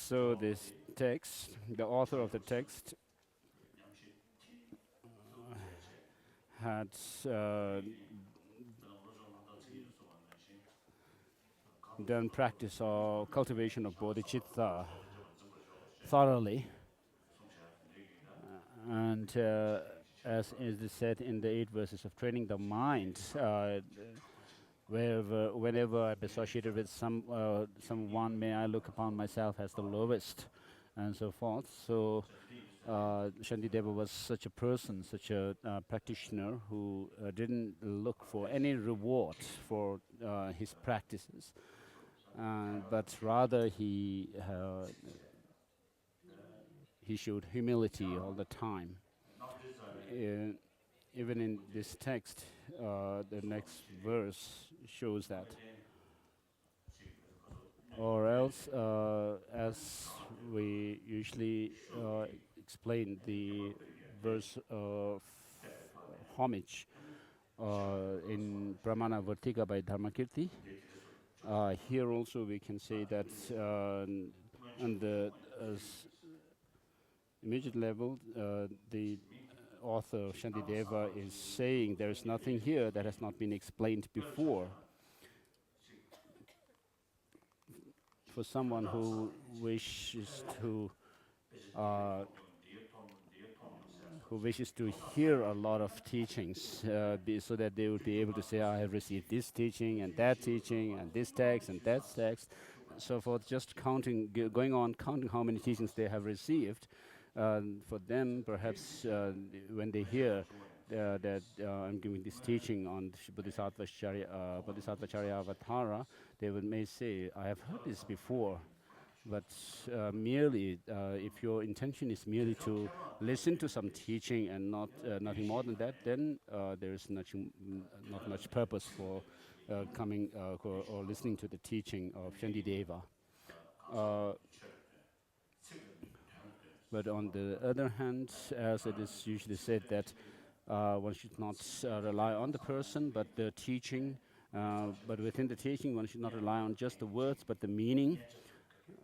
So this text, the author of the text had done practice or cultivation of Bodhicitta thoroughly. And as is said in the 8 verses of training the mind, whenever I'm associated with someone, may I look upon myself as the lowest, and so forth. So Shantideva was such a person, such a practitioner who didn't look for any reward for his practices, but rather he showed humility all the time. Even in this text, the next verse shows that. Or else, as we usually explain the verse of homage in Brahmana Vartika by Dharmakirti, here also we can say that on the immediate level, the author Shantideva is saying there is nothing here that has not been explained before. For someone who wishes to hear a lot of teachings, so that they would be able to say, I have received this teaching and this text and that text, so forth, just going on counting how many teachings they have received. For them, perhaps when they hear that I'm giving this teaching on Bodhisattva Charyavatara, they may say, I have heard this before. But merely, if your intention is merely to listen to some teaching and nothing more than that, then there is not much purpose for coming or listening to the teaching of Shantideva. But on the other hand, as it is usually said, that one should not rely on the person, but the teaching. But within the teaching, one should not rely on just the words, but the meaning.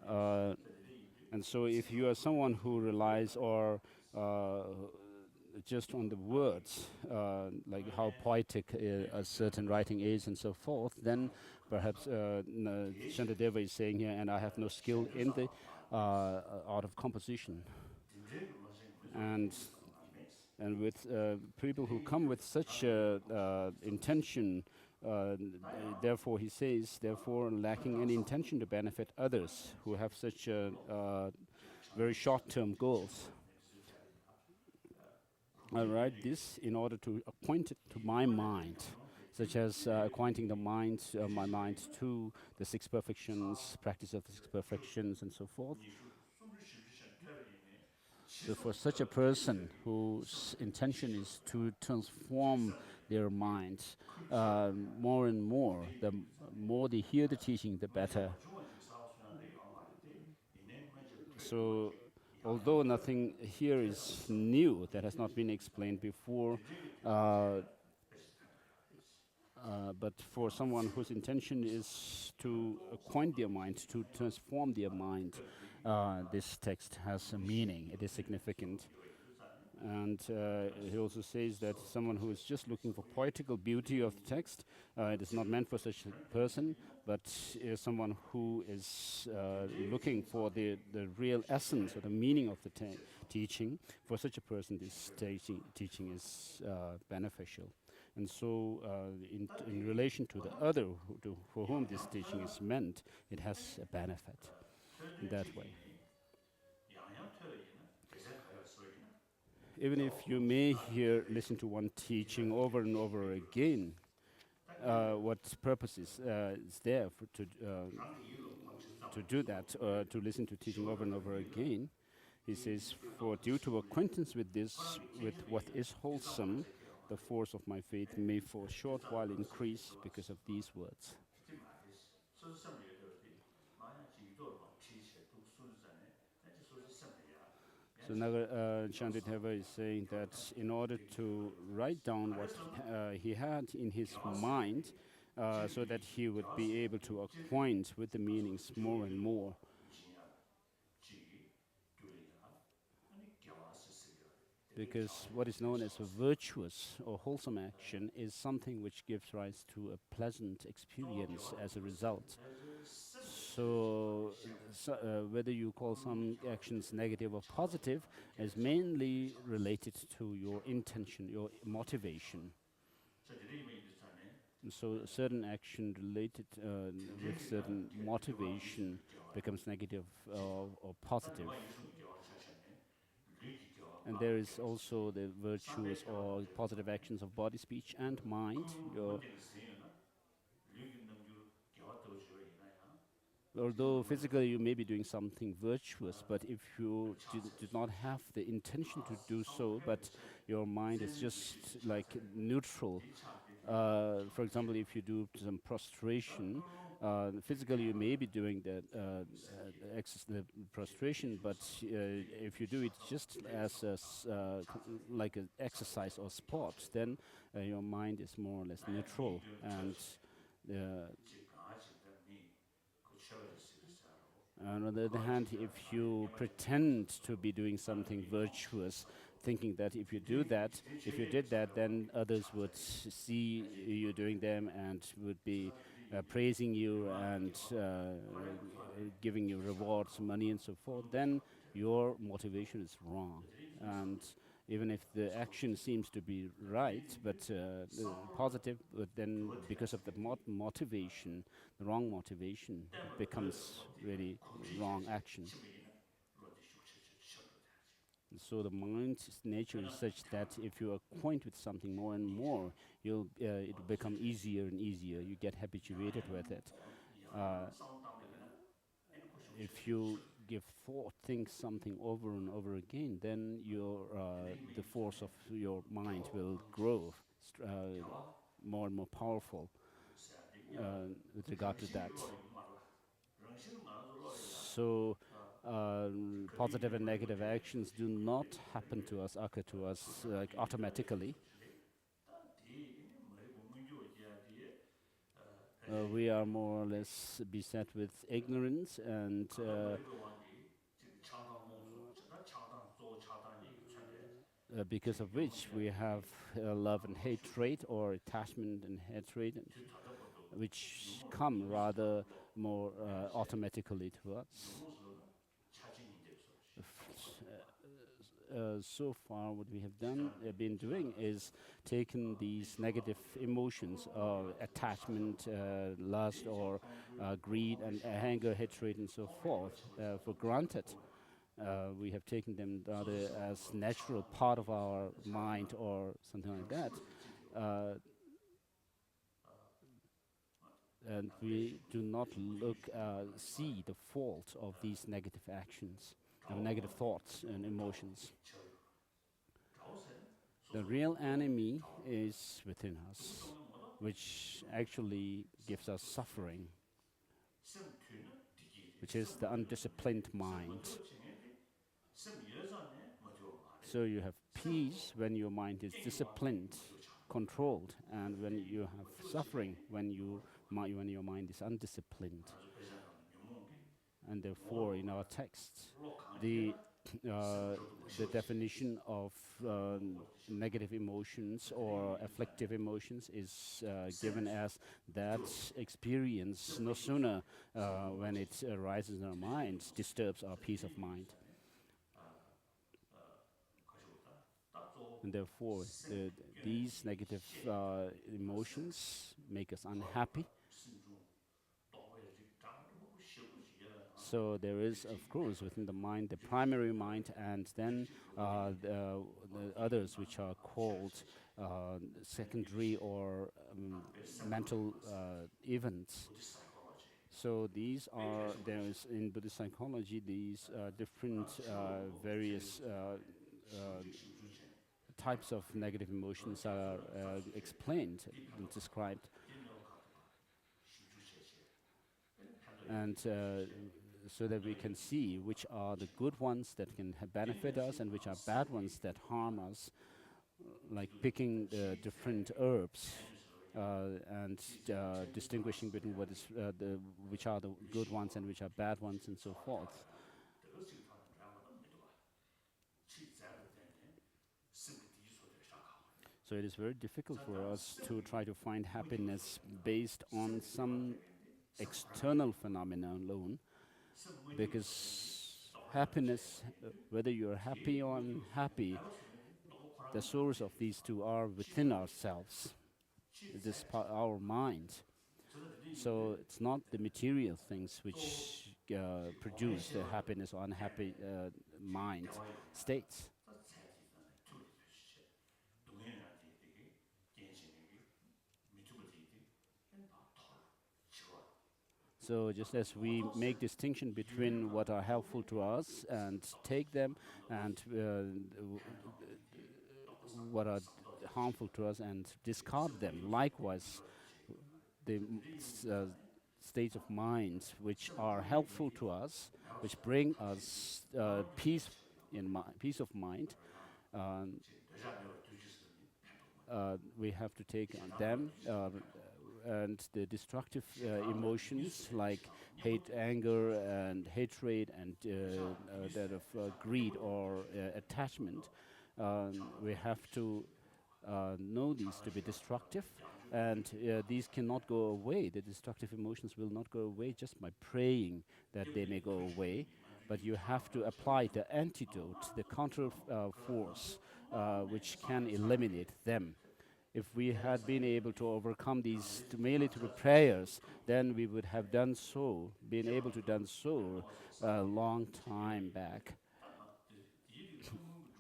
And so if you are someone who relies just on the words, like how poetic a certain writing is and so forth, then perhaps Shantideva is saying here, and I have no skill in the art of composition. And with people who come with such intention, therefore he says, therefore lacking any intention to benefit others who have such very short-term goals. I write this in order to acquaint it to my mind, such as acquainting my mind to the 6 perfections, practice of the 6 perfections, and so forth. So for such a person whose intention is to transform their minds more and more, the more they hear the teaching, the better. So although nothing here is new that has not been explained before, but for someone whose intention is to acquaint their mind, to transform their mind, this text has a meaning, it is significant. And he also says that someone who is just looking for poetical beauty of the text, it is not meant for such a person, but someone who is looking for the real essence or the meaning of the teaching. For such a person, this teaching is beneficial. And so in relation to the other for whom this teaching is meant, it has a benefit in that way. Even if you may listen to one teaching over and over again, what purpose is there to do that, to listen to teaching over and over again? He says, for due to acquaintance with what is wholesome, the force of my faith may for a short while increase because of these words. So Shantideva is saying that in order to write down what he had in his mind, so that he would be able to acquaint with the meanings more and more. Because what is known as a virtuous or wholesome action is something which gives rise to a pleasant experience as a result. So, whether you call some actions negative or positive is mainly related to your intention, your motivation. And so, a certain action related with certain motivation becomes negative or positive. And there is also the virtuous or positive actions of body, speech, and mind. Although physically you may be doing something virtuous, but if you did not have the intention to do so, but your mind is just like neutral. For example, if you do some prostration, physically you may be doing the prostration, but if you do it just as like an exercise or sport, then your mind is more or less neutral. And uh, on the other hand, if you pretend to be doing something virtuous, thinking that if you if you did that, then others would see you doing them and would be praising you and giving you rewards, money, and so forth, then your motivation is wrong. And even if the action seems to be right, but positive, but then because of the motivation, the wrong motivation, it becomes really wrong action. And so the mind's nature is such that if you acquaint with something more and more, it will become easier and easier. You get habituated with it. Uh, if you give thought, think something over and over again, then the force of your mind will grow more and more powerful with regard to that. So, positive and negative actions do not happen to us, occur to us like automatically. We are more or less beset with ignorance, and because of which we have love and hatred, or attachment and hatred, and which come rather more automatically to us. So far, what we have been doing is taken these negative emotions, attachment, lust, or greed, and anger, hatred, and so forth, for granted. We have taken them rather as natural part of our mind or something like that. And we do not see the fault of these negative actions, negative thoughts and emotions. The real enemy is within us, which actually gives us suffering, which is the undisciplined mind. So you have peace when your mind is disciplined, controlled, and when you have suffering when your mind is undisciplined. And therefore, in our texts, the definition of negative emotions or afflictive emotions is given as that experience no sooner when it arises in our minds disturbs our peace of mind. And therefore, these negative emotions make us unhappy. So there is, of course, within the mind, the primary mind, and then the others, which are called secondary or mental events. So these are, there is in Buddhist psychology, these different various types of negative emotions are explained and described. And so that we can see which are the good ones that can benefit us and which are bad ones that harm us, like picking the different herbs and distinguishing between which are the good ones and which are bad ones, and so forth. So it is very difficult for us to try to find happiness based on some external phenomena alone, because happiness, whether you're happy or unhappy, the source of these two are within ourselves. It is our mind. So it's not the material things which produce the happiness or unhappy mind states. So just as we make distinction between what are helpful to us and take them, and what are harmful to us and discard them, likewise the states of mind which are helpful to us, which bring us peace of mind, um, we have to take on them, and the destructive emotions like hate, anger, and hatred, and that of greed or attachment. We have to know these to be destructive, and these cannot go away. The destructive emotions will not go away just by praying that they may go away, but you have to apply the antidote, the counter force, which can eliminate them. If we had been able to overcome these merely through prayers, then we would have been able to done so a long time back.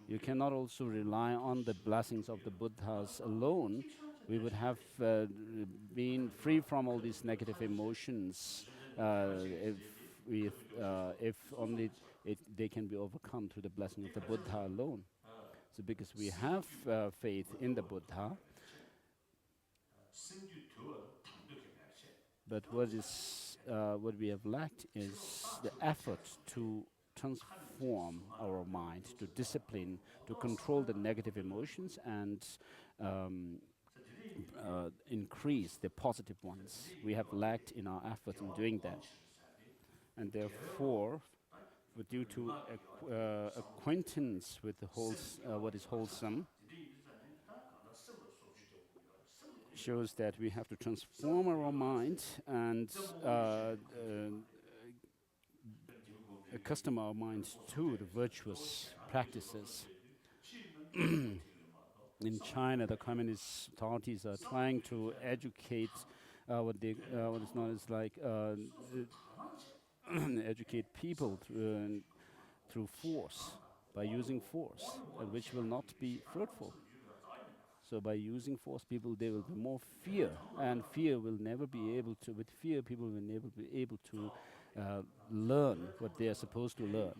You cannot also rely on the blessings of the Buddhas alone. We would have been free from all these negative emotions if if only they can be overcome through the blessing of the Buddha alone. So because we have faith in the Buddha, but what we have lacked is the effort to transform our mind, to discipline, to control the negative emotions, and um, increase the positive ones. We have lacked in our efforts in doing that, and therefore, due to acquaintance with the what is wholesome, shows that we have to transform our mind and accustom our minds to the virtuous practices. In China, the communist authorities are trying to educate what is known as like educate people through force, by using force, and which will not be fruitful. So by using force, there will be more fear, and fear will never be able to. With fear, people will never be able to learn what they are supposed to learn.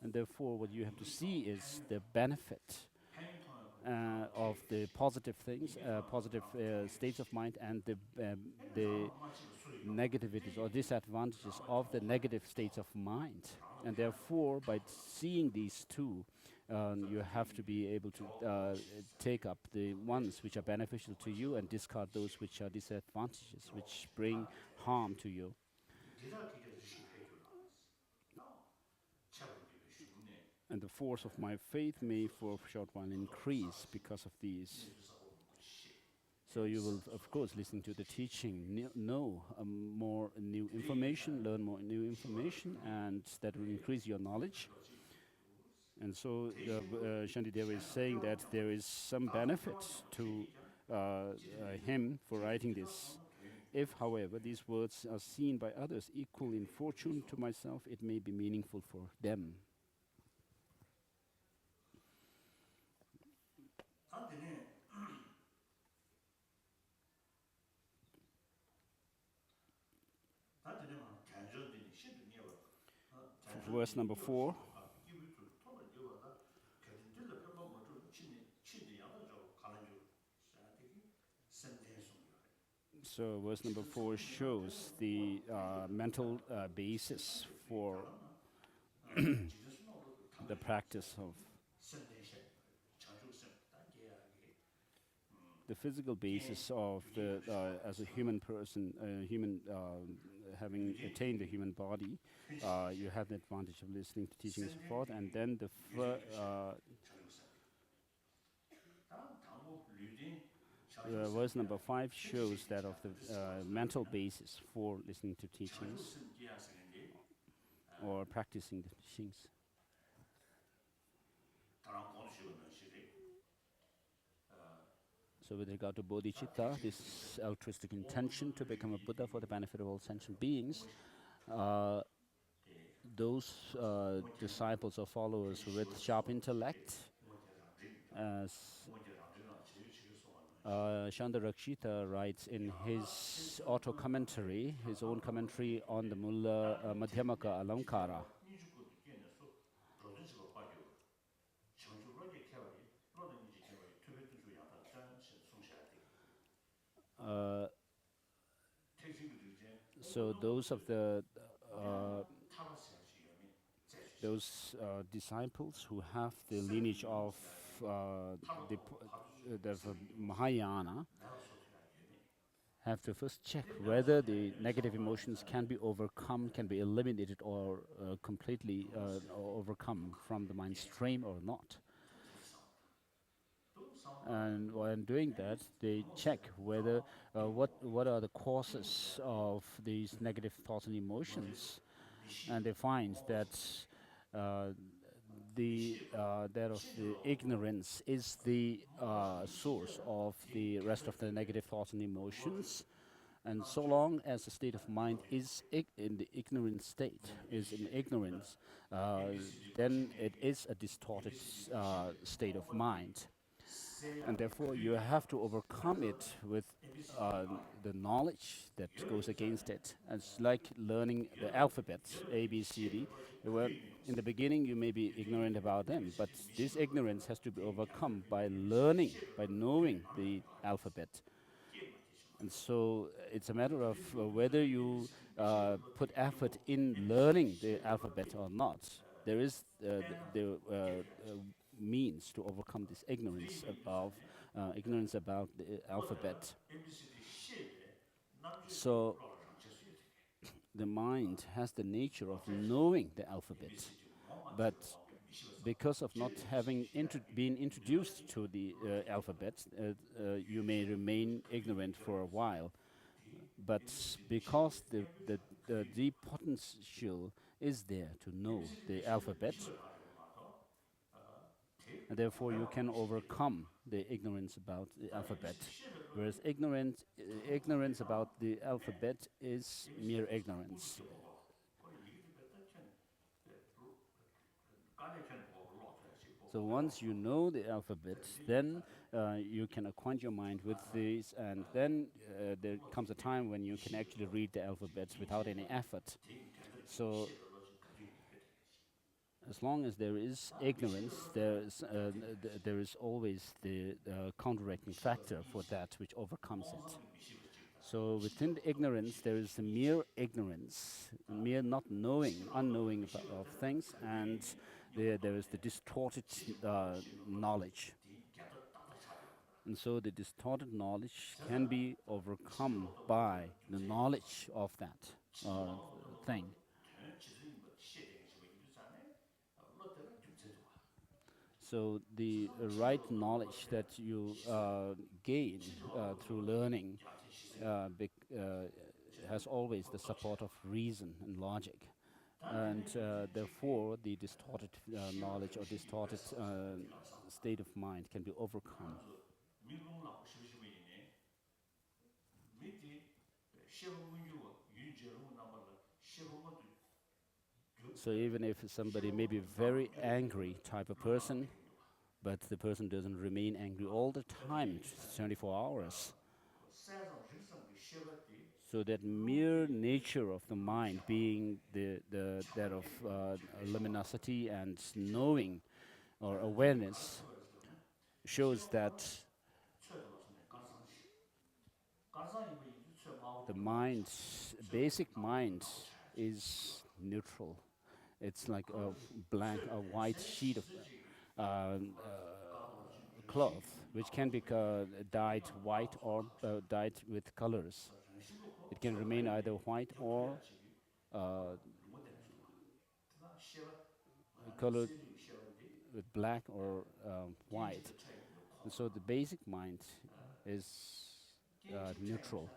And therefore, what you have to see is the benefit of the positive things, positive states of mind, and the negativities or disadvantages of the negative states of mind. And therefore, by seeing these two, you have to be able to take up the ones which are beneficial to you and discard those which are disadvantages, which bring harm to you. And the force of my faith may for a short while increase because of these. So you will, of course, listen to the teaching, know more new information, learn more new information, and that will increase your knowledge. And so Shantideva is saying that there is some benefit to him for writing this. If, however, these words are seen by others equal in fortune to myself, it may be meaningful for them. Verse number 4. So verse number 4 shows the mental basis for the practice of the physical basis of the as a human person, having attained a human body, you have the advantage of listening to teaching and so forth, and then verse number 5 shows that of the mental basis for listening to teachings or practicing the teachings. So with regard to Bodhicitta, this altruistic intention to become a Buddha for the benefit of all sentient beings, uh, those disciples or followers with sharp intellect, as Shantideva writes in his auto-commentary, his own commentary on the Mulla Madhyamaka Alamkara. Uh, so those of the those disciples who have the lineage of the Mahayana have to first check whether the negative emotions can be overcome, can be eliminated, or completely overcome from the mind stream or not. And when doing that, they check whether what are the causes of these negative thoughts and emotions, and they find that that of the ignorance is the source of the rest of the negative thoughts and emotions. And so long as the state of mind is in the ignorant state, is in ignorance, then it is a distorted state of mind. And therefore, you have to overcome it with the knowledge that goes against it. It's like learning the alphabets, A, B, C, D. Well, in the beginning, you may be ignorant about them, but this ignorance has to be overcome by learning, by knowing the alphabet. And so it's a matter of whether you put effort in learning the alphabet or not. There is means to overcome this ignorance about the alphabet. So the mind has the nature of knowing the alphabet, but because of not having been introduced to the alphabet, you may remain ignorant for a while. But because the deep potential is there to know the alphabet, and therefore you can overcome the ignorance about the alphabet. Whereas ignorance about the alphabet is mere ignorance. So once you know the alphabet, then you can acquaint your mind with these, and then there comes a time when you can actually read the alphabets without any effort. So as long as there is ignorance, there is always the counteracting factor for that which overcomes it. So within the ignorance, there is a mere ignorance, mere not knowing, unknowing of things, and there is the distorted knowledge. And so the distorted knowledge can be overcome by the knowledge of that thing. So the right knowledge that you gain through learning has always the support of reason and logic. And therefore, the distorted knowledge or distorted state of mind can be overcome. So even if somebody may be very angry type of person, but the person doesn't remain angry all the time, 24 hours. So that mere nature of the mind being that of luminosity and knowing or awareness shows that the mind, basic mind, is neutral. It's like a blank, a white sheet of cloth, which can be dyed white or dyed with colors. It can remain either white or colored with black or white. And so the basic mind is neutral.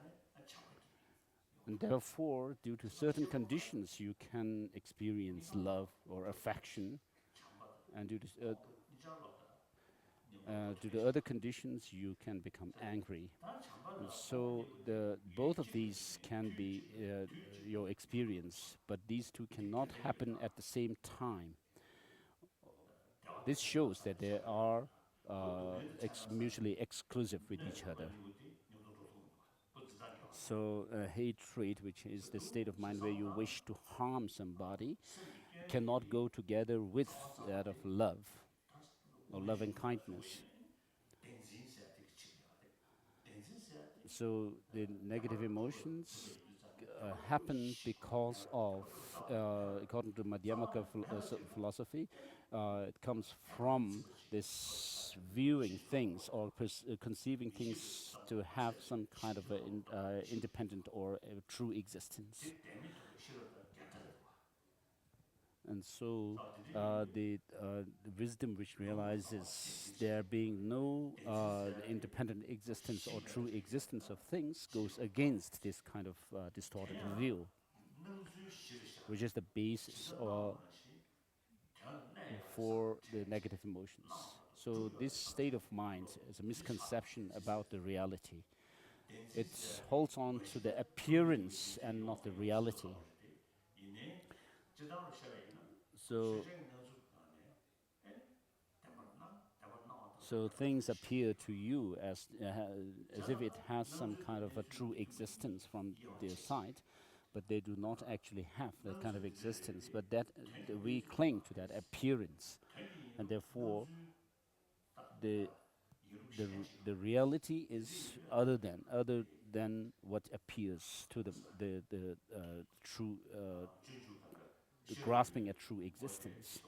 And therefore, due to certain conditions, you can experience love or affection, and due to other conditions, you can become angry. And so both of these can be your experience, but these two cannot happen at the same time. This shows that they are mutually exclusive with each other. So hatred, which is the state of mind where you wish to harm somebody, cannot go together with that of love or loving kindness. So the negative emotions happen because of, according to Madhyamaka philosophy, it comes from this viewing things or conceiving things to have some kind of independent or a true existence. And so the wisdom which realizes there being no independent existence or true existence of things goes against this kind of distorted view, which is the basis for the negative emotions. So this state of mind is a misconception about the reality. It holds on to the appearance and not the reality. So things appear to you as if it has some kind of a true existence from their side, but they do not actually have that kind of existence. But that we cling to that appearance, and therefore the reality is other than what appears to the true the grasping at true existence.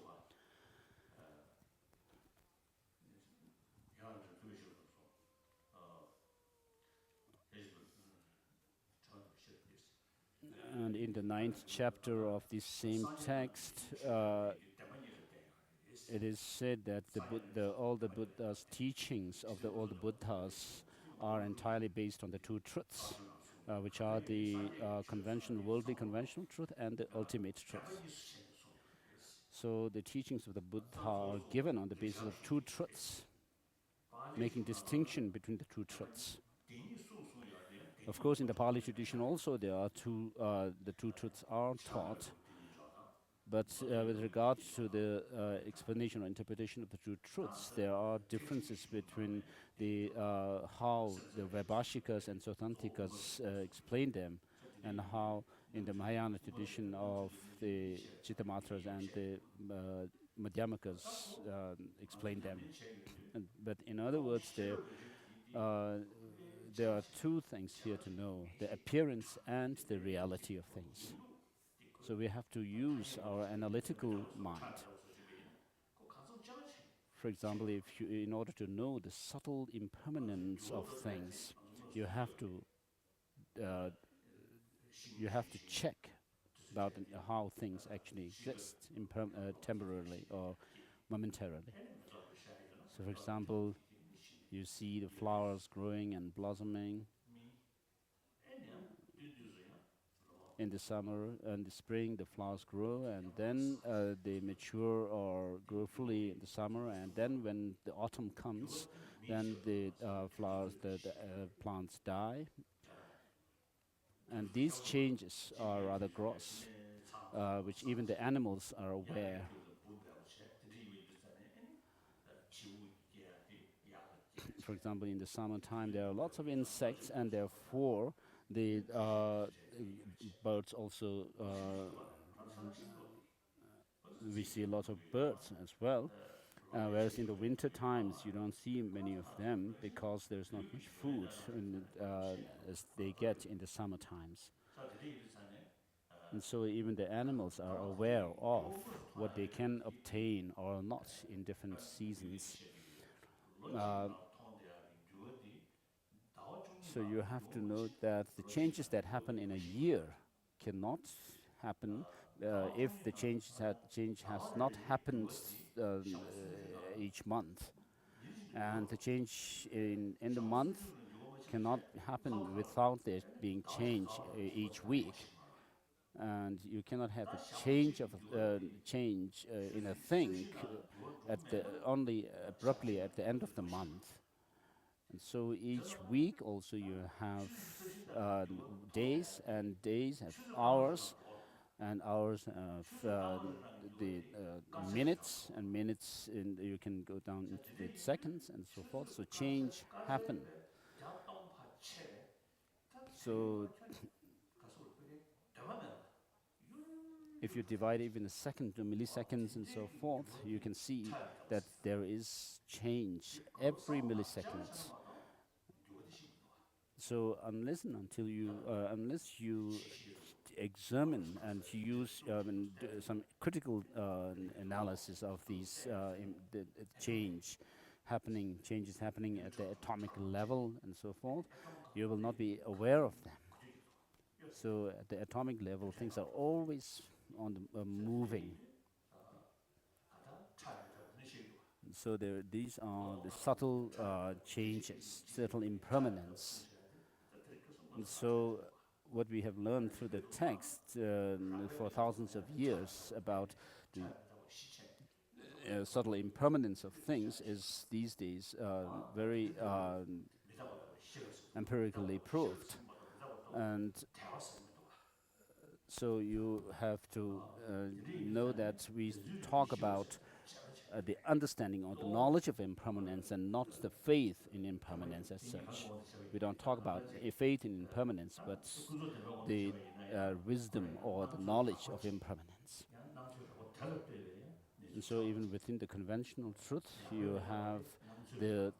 And in the 9th chapter of this same text, it is said that all the Buddha's teachings of all the Buddhas are entirely based on the two truths, which are the worldly conventional truth and the ultimate truth. So the teachings of the Buddha are given on the basis of two truths, making distinction between the two truths. Of course, in the Pali tradition also there are the two truths are taught, but with regard to the explanation or interpretation of the two truths, there are differences between how the Vaibhashikas and Sautantikas explain them, and how in the Mahayana tradition of the Chittamatras and the Madhyamakas explain them. But in other words, there are two things here to know: the appearance and the reality of things. So we have to use our analytical mind. For example, in order to know the subtle impermanence of things, you have to check about how things actually exist temporarily or momentarily. So, for example, you see the flowers growing and blossoming in the summer and the spring. The flowers grow, and then they mature or grow fully in the summer, and then when the autumn comes, then the plants die. And these changes are rather gross, which even the animals are aware. For example, in the summertime, there are lots of insects, and therefore the birds also, we see a lot of birds as well. Whereas in the winter times, you don't see many of them because there's not much food as they get in the summer times. And so even the animals are aware of what they can obtain or not in different seasons. So you have to note that the changes that happen in a year cannot happen if the change has not happened each month. And the change in the month cannot happen without there being change each week, and you cannot have a change of change in a thing at the only abruptly at the end of the month. And so each week also you have days, and days have hours, and hours have the minutes, and minutes in you can go down into the seconds and so forth. So change happen. So if you divide even a second to milliseconds and so forth, you can see that there is change every millisecond. So unless you examine and use some critical analysis of these changes happening at the atomic level and so forth, you will not be aware of them. So at the atomic level, things are always on the moving. So these are the subtle changes, subtle impermanence. And so what we have learned through the text for thousands of years about the subtle impermanence of things is these days very empirically proved. And so you have to know that we talk about the understanding or the knowledge of impermanence and not the faith in impermanence as such. We don't talk about a faith in impermanence, but the wisdom or the knowledge of impermanence. And so even within the conventional truth, you have the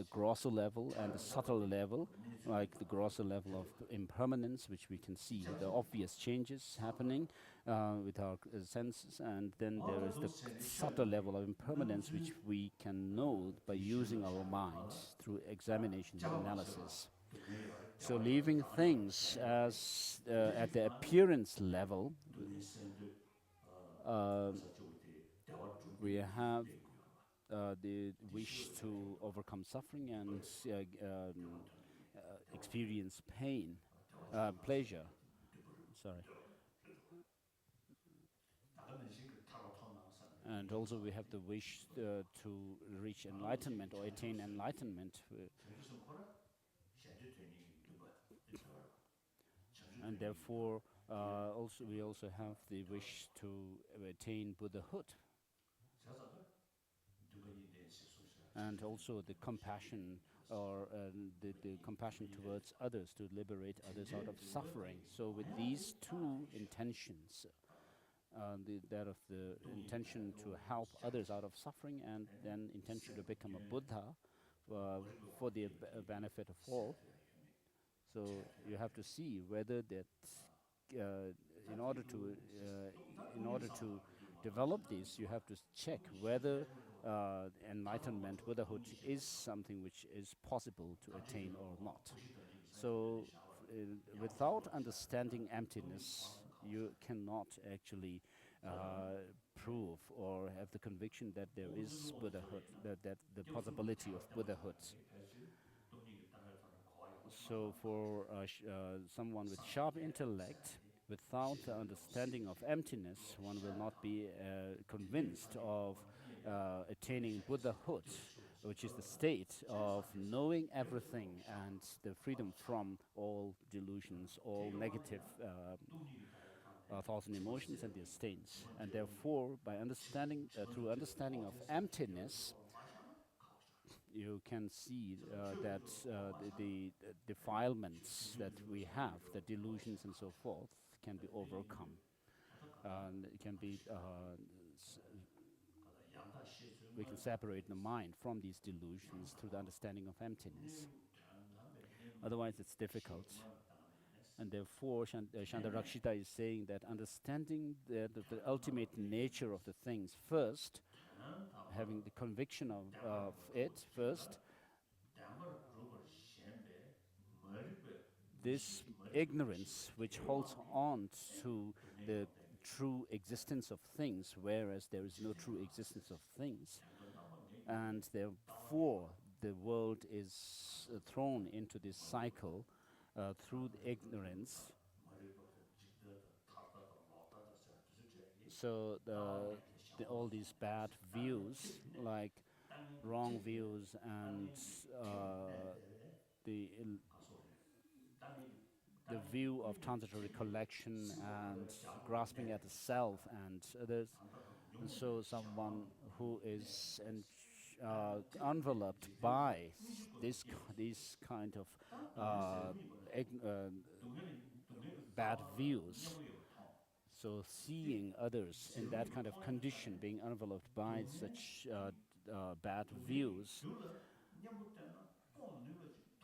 grosser level and the subtle level, like the grosser level of impermanence, which we can see the obvious changes happening with our senses, and then there is the subtle level of impermanence, which we can know by using our minds through examination and analysis. So leaving things as at the appearance level, we have the wish to overcome suffering and experience pain, pleasure. Sorry. And also we have the wish to reach enlightenment or attain enlightenment. And therefore, we also have the wish to attain Buddhahood. And also the compassion or the compassion towards others, to liberate others out of suffering. So with these two intentions, that of the intention to help others out of suffering, and then intention to become a Buddha for the benefit of all. So you have to see whether that in order to develop this, you have to check whether enlightenment, Buddhahood, is something which is possible to attain or not. So without understanding emptiness, you cannot actually prove or have the conviction that there is Buddhahood, that the possibility of Buddhahood. So for someone with sharp intellect, without the understanding of emptiness, one will not be convinced of attaining Buddhahood, which is the state of knowing everything and the freedom from all delusions, all negative thoughts and emotions and their stains. And therefore, by understanding, through understanding of emptiness, you can see that the defilements that we have, the delusions and so forth, can be overcome. And it can be, we can separate the mind from these delusions through the understanding of emptiness. Otherwise, it's difficult. And therefore, Shantarakshita is saying that understanding the ultimate nature of the things first, having the conviction of it first, this ignorance which holds on to the true existence of things, whereas there is no true existence of things, and therefore the world is thrown into this cycle through the ignorance. So all these bad views, like wrong views and the il- the view of transitory collection and grasping at the self and others, and so someone who is enveloped by these kind of uh, bad views. So seeing others in that kind of condition, being enveloped by such bad views,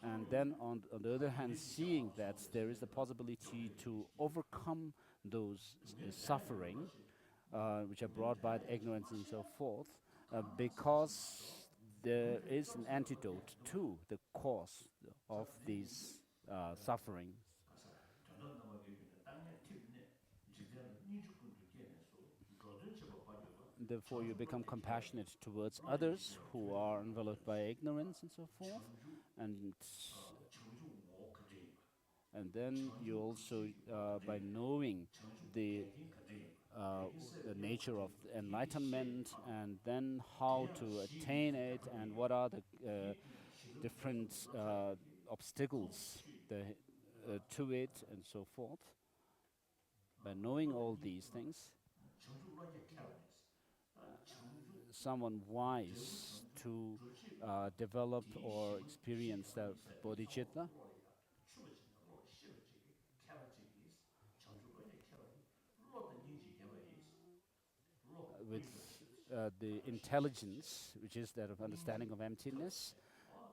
and then on the other hand, seeing that there is a possibility to overcome those suffering, which are brought by the ignorance and so forth, because there is an antidote to the cause of these sufferings. Therefore, you become compassionate towards others who are enveloped by ignorance and so forth, and and then you also, by knowing the the nature of the enlightenment, and then how to attain it, and what are the different obstacles to it, and so forth. By knowing all these things, someone wise to develop or experience the bodhicitta with the intelligence, which is that of understanding of emptiness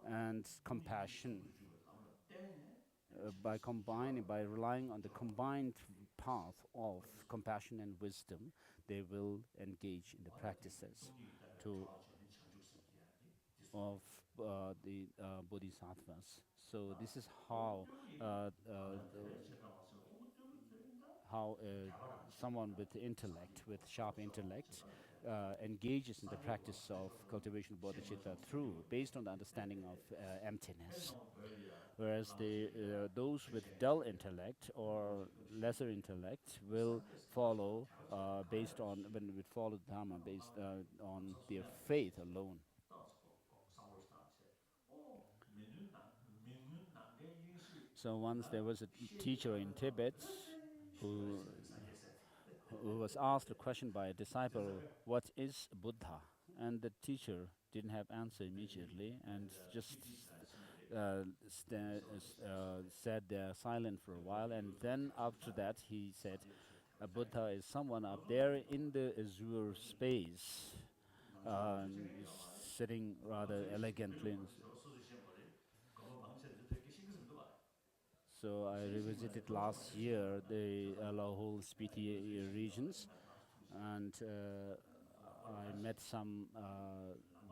and compassion, by relying on the combined path of compassion and wisdom, they will engage in the practices to of the bodhisattvas. So this is how someone with intellect, with sharp intellect, engages in the practice of cultivation of bodhicitta through, based on the understanding of emptiness. Whereas those with dull intellect or lesser intellect will follow based on, when we follow Dharma based on their faith alone. So once there was a teacher in Tibet who who was asked a question by a disciple, "What is Buddha?" And the teacher didn't have answer immediately, and just sat there silent for a while. And then after that, he said, "A Buddha is someone up there in the azure space, is sitting rather elegantly." So I revisited last year the Lahore Spiti regions, and I met some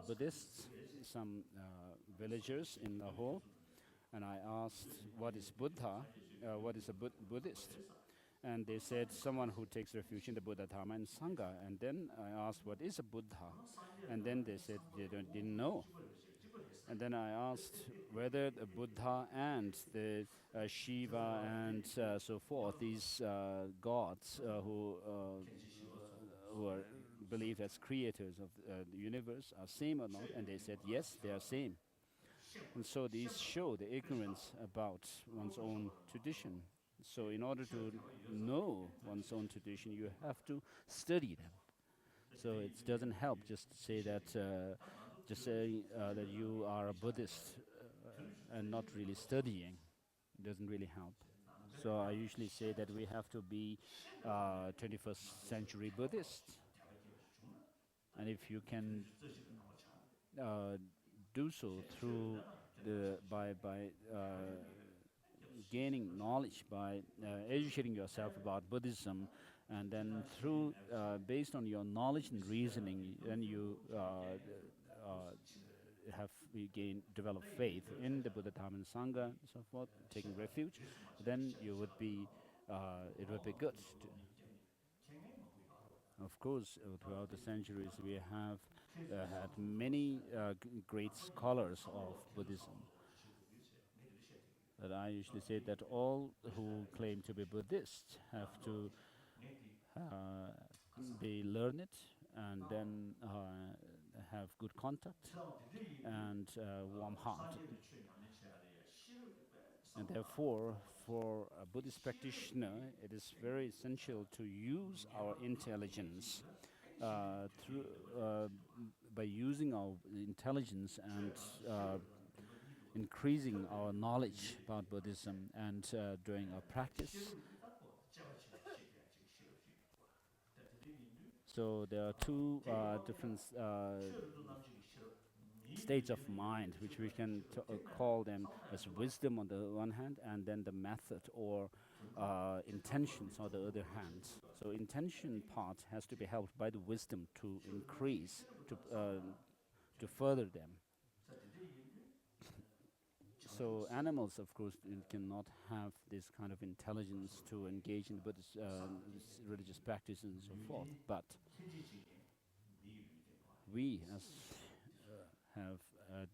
Buddhists, some villagers in Lahore, and I asked, "What is Buddha? What is a Buddhist?" And they said, "Someone who takes refuge in the Buddha, Dharma, and Sangha." And then I asked, "What is a Buddha?" And then they said they didn't know. And then I asked whether the Buddha and the Shiva and so forth, these gods who are believed as creators of the universe, are same or not, and they said yes, they are same. And so these show the ignorance about one's own tradition. So in order to know one's own tradition, you have to study them. So it doesn't help just to say that, just saying that you are a Buddhist and not really studying. It doesn't really help. So I usually say that we have to be 21st century Buddhist. And if you can uh, do so through by gaining knowledge, by educating yourself about Buddhism, and then through based on your knowledge and reasoning, then you uh, have we gain develop faith in the Buddha, Dharma, and Sangha, and so forth, taking refuge. Then you would be it would be good to, of course, throughout the centuries, we have had many great scholars of Buddhism. But I usually say that all who claim to be Buddhists have to uh, be learned and then have good contact and warm-hearted. And therefore, for a Buddhist practitioner, it is very essential to use our intelligence through by using our intelligence and increasing our knowledge about Buddhism and during our practice. So there are two different states of mind, which we can call them as wisdom on the one hand, and then the method or intentions on the other hand. So intention part has to be helped by the wisdom to increase, to further them. So animals, of course, cannot have this kind of intelligence to engage in Buddhist religious practice and so forth. But we, as have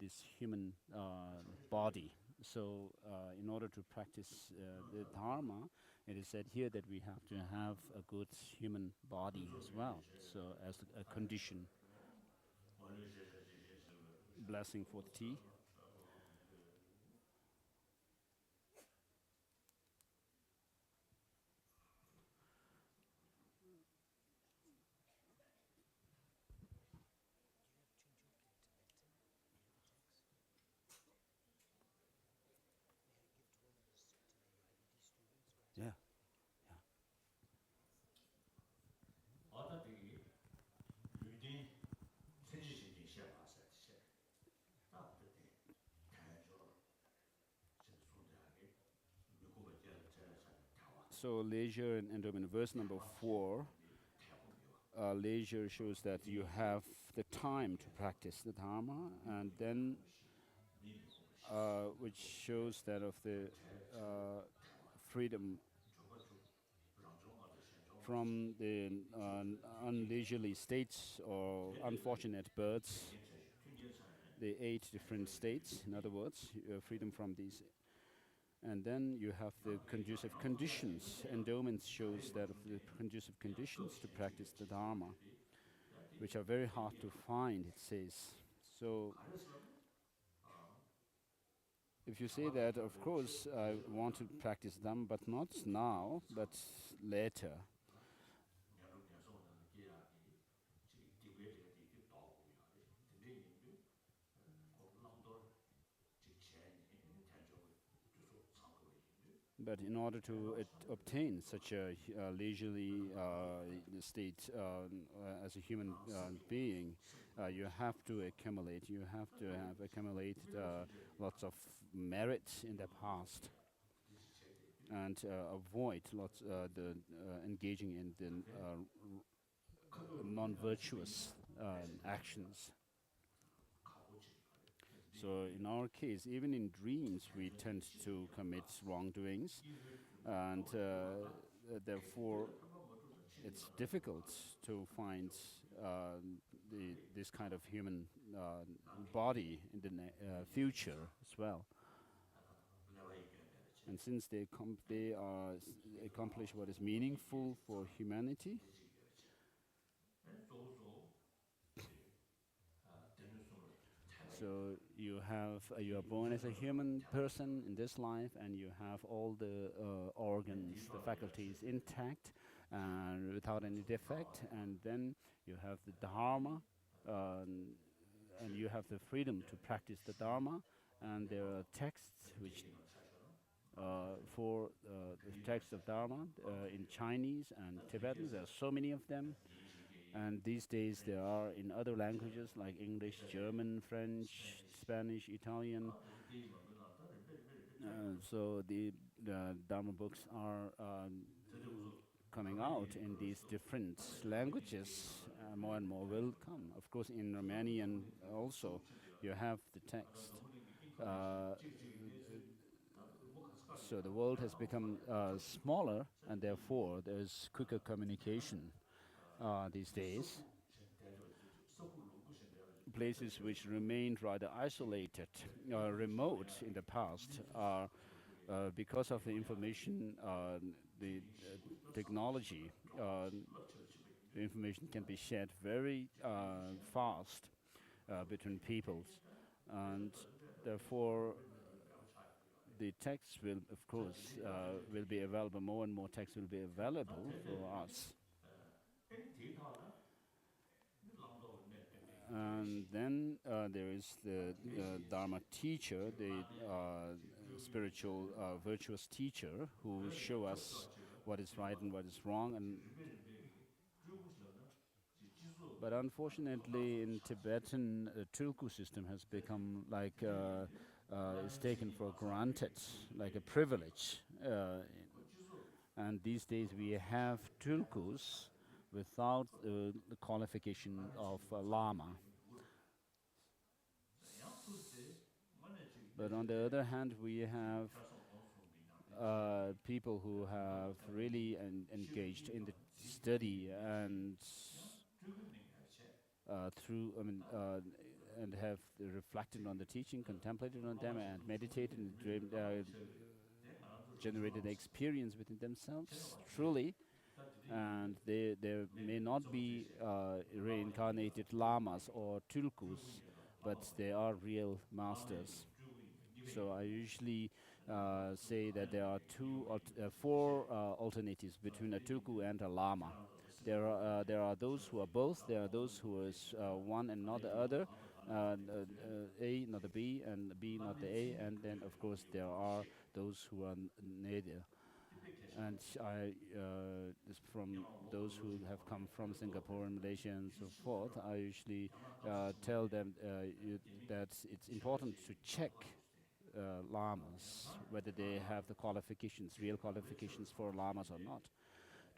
this human body. So in order to practice the Dharma, it is said here that we have to have a good human body as well. So as a condition. Blessing for the tea. Yeah. So leisure and endowment, verse number 4, leisure shows that you have the time to practice the Dharma, and then which shows that of the freedom from the unleisurely states or unfortunate births, the 8 different states, in other words, freedom from these. And then you have the conducive conditions. Endowment shows that of the conducive conditions to practice the Dharma, which are very hard to find, it says. So if you say that, of course, I want to practice them, but not now, but later. But in order to obtain such a leisurely state as a human being, you have to accumulate. You have to have accumulated lots of merit in the past, and avoid lots the engaging in the non-virtuous actions. So in our case, even in dreams, we tend to commit wrongdoings, and therefore it's difficult to find this kind of human body in the future as well. And since they accomplish what is meaningful for humanity, so you are born as a human person in this life, and you have all the organs, the faculties intact and without any defect, and then you have the Dharma, and you have the freedom to practice the Dharma, and there are texts which for the text of Dharma in Chinese and Tibetan. There are so many of them. And these days there are in other languages like English, German, French, Spanish, Italian. So the Dharma books are coming out in these different languages. More and more will come. Of course, in Romanian also you have the text. So the world has become smaller, and therefore there's quicker communication these days. places which remained rather isolated, remote in the past, are because of the information, the technology, the information can be shared very fast between peoples, and therefore the text will, of course, will be available. More and more text will be available for us. And then there is the Dharma teacher, the spiritual virtuous teacher, who show us what is right and what is wrong. And but unfortunately, in Tibetan, the tulku system has become like is taken for granted, like a privilege. And these days we have tulkus without the qualification of Lama. But on the other hand, we have people who have really engaged in the study and and have reflected on the teaching, contemplated on them, and meditated and generated experience within themselves, truly. And there may not be reincarnated lamas or tulkus, but they are real masters. So I usually say that there are four alternatives between a tulku and a lama. There are those who are both. There are those who is one and not the other, A not the B, and B not the A, and then of course there are those who are neither. And this from those who have come from Singapore and Malaysia and so forth, I usually tell them that it's important to check lamas, whether they have the qualifications, real qualifications for lamas or not.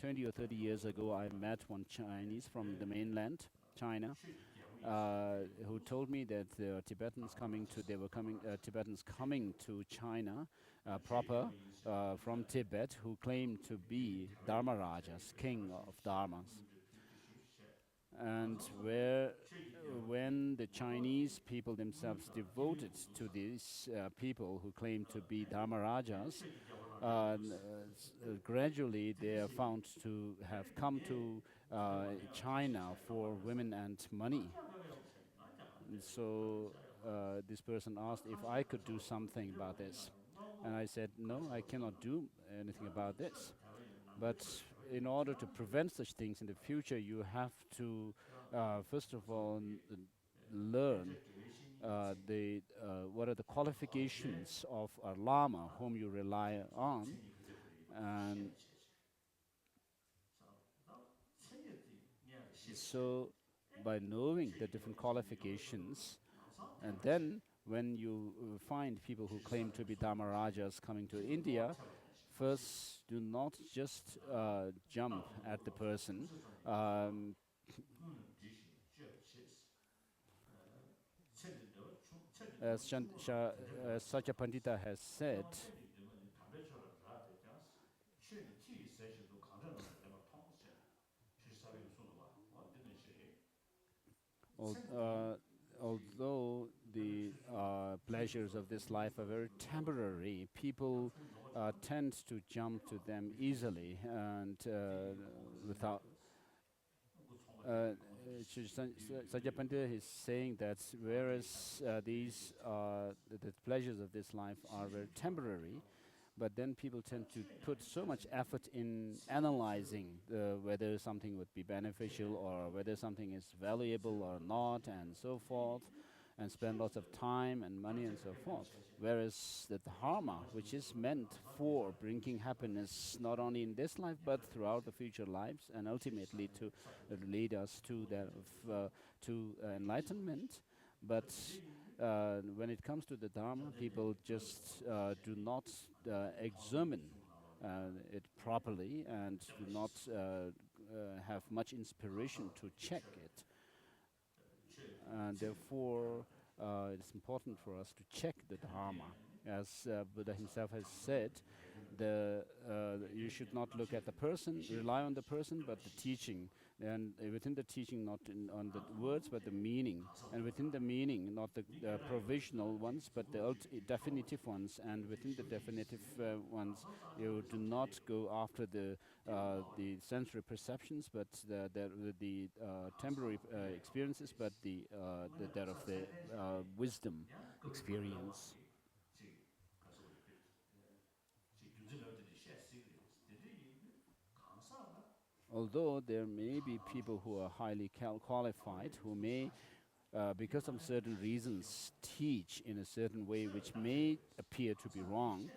20 or 30 years ago, I met one Chinese from the mainland, China, who told me that there are Tibetans Tibetans coming to China proper from Tibet, who claim to be Dharma Rajas, king of Dharmas. And when the Chinese people themselves devoted to these people who claim to be Dharma Rajas, gradually they are found to have come to China for women and money. And so this person asked if I could do something about this. And I said, no, I cannot do anything about this. But in order to prevent such things in the future, you have to, first of all, learn what are the qualifications of a Lama whom you rely on. And so by knowing the different qualifications, and then when you find people who claim to be Dharma Rajas coming to India, first do not just jump at the person. As Satya Pandita has said, although the pleasures of this life are very temporary, people tend to jump to them easily and without. Satya Pandita is saying that whereas the pleasures of this life are very temporary, but then people tend to put so much effort in analyzing whether something would be beneficial or whether something is valuable or not, and so forth, and spend lots of time and money and so forth. Whereas the Dharma, which is meant for bringing happiness not only in this life but throughout the future lives, and ultimately to lead us to enlightenment, but when it comes to the Dharma, people just do not examine it properly and do not have much inspiration to check it. And therefore, it's important for us to check the Dharma. As Buddha himself has said, you should not look at the person, rely on the person, but the teaching And within the teaching, not on the words, but the meaning. And within the meaning, not the provisional ones, but the definitive ones. And within the definitive ones, you do not go after the sensory perceptions, but the temporary experiences, but that of the wisdom experience. Although there may be people who are highly qualified, who may, because of certain reasons, teach in a certain way which may appear to be wrong,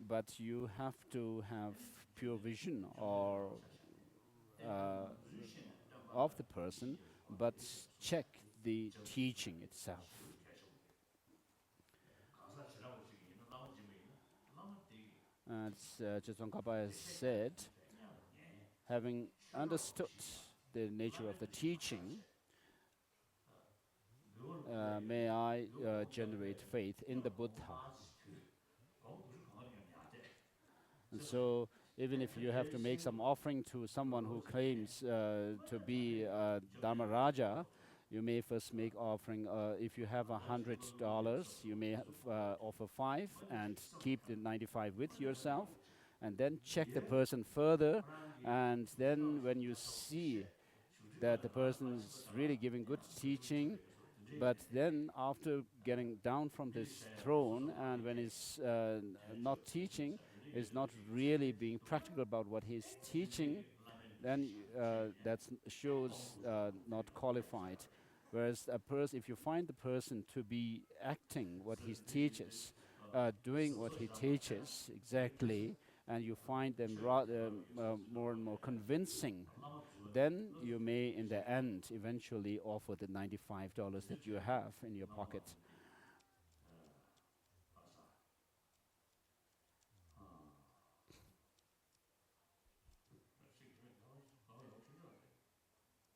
but you have to have pure vision or of the person, but check the teaching itself. As Tsongkhapa has said, having understood the nature of the teaching, may I generate faith in the Buddha. And so, even if you have to make some offering to someone who claims to be Dharma Raja, you may first make offering. If you have $100, you may offer 5 and keep the 95 with yourself, and then check the person further. And then, when you see that the person is really giving good teaching, but then after getting down from this throne, and when he's not teaching, is not really being practical about what he's teaching, then that shows not qualified. Whereas if you find the person to be acting what he teaches, doing what he teaches exactly, and you find them more and more convincing, then you may, in the end, eventually offer the $95 that you have in your pocket.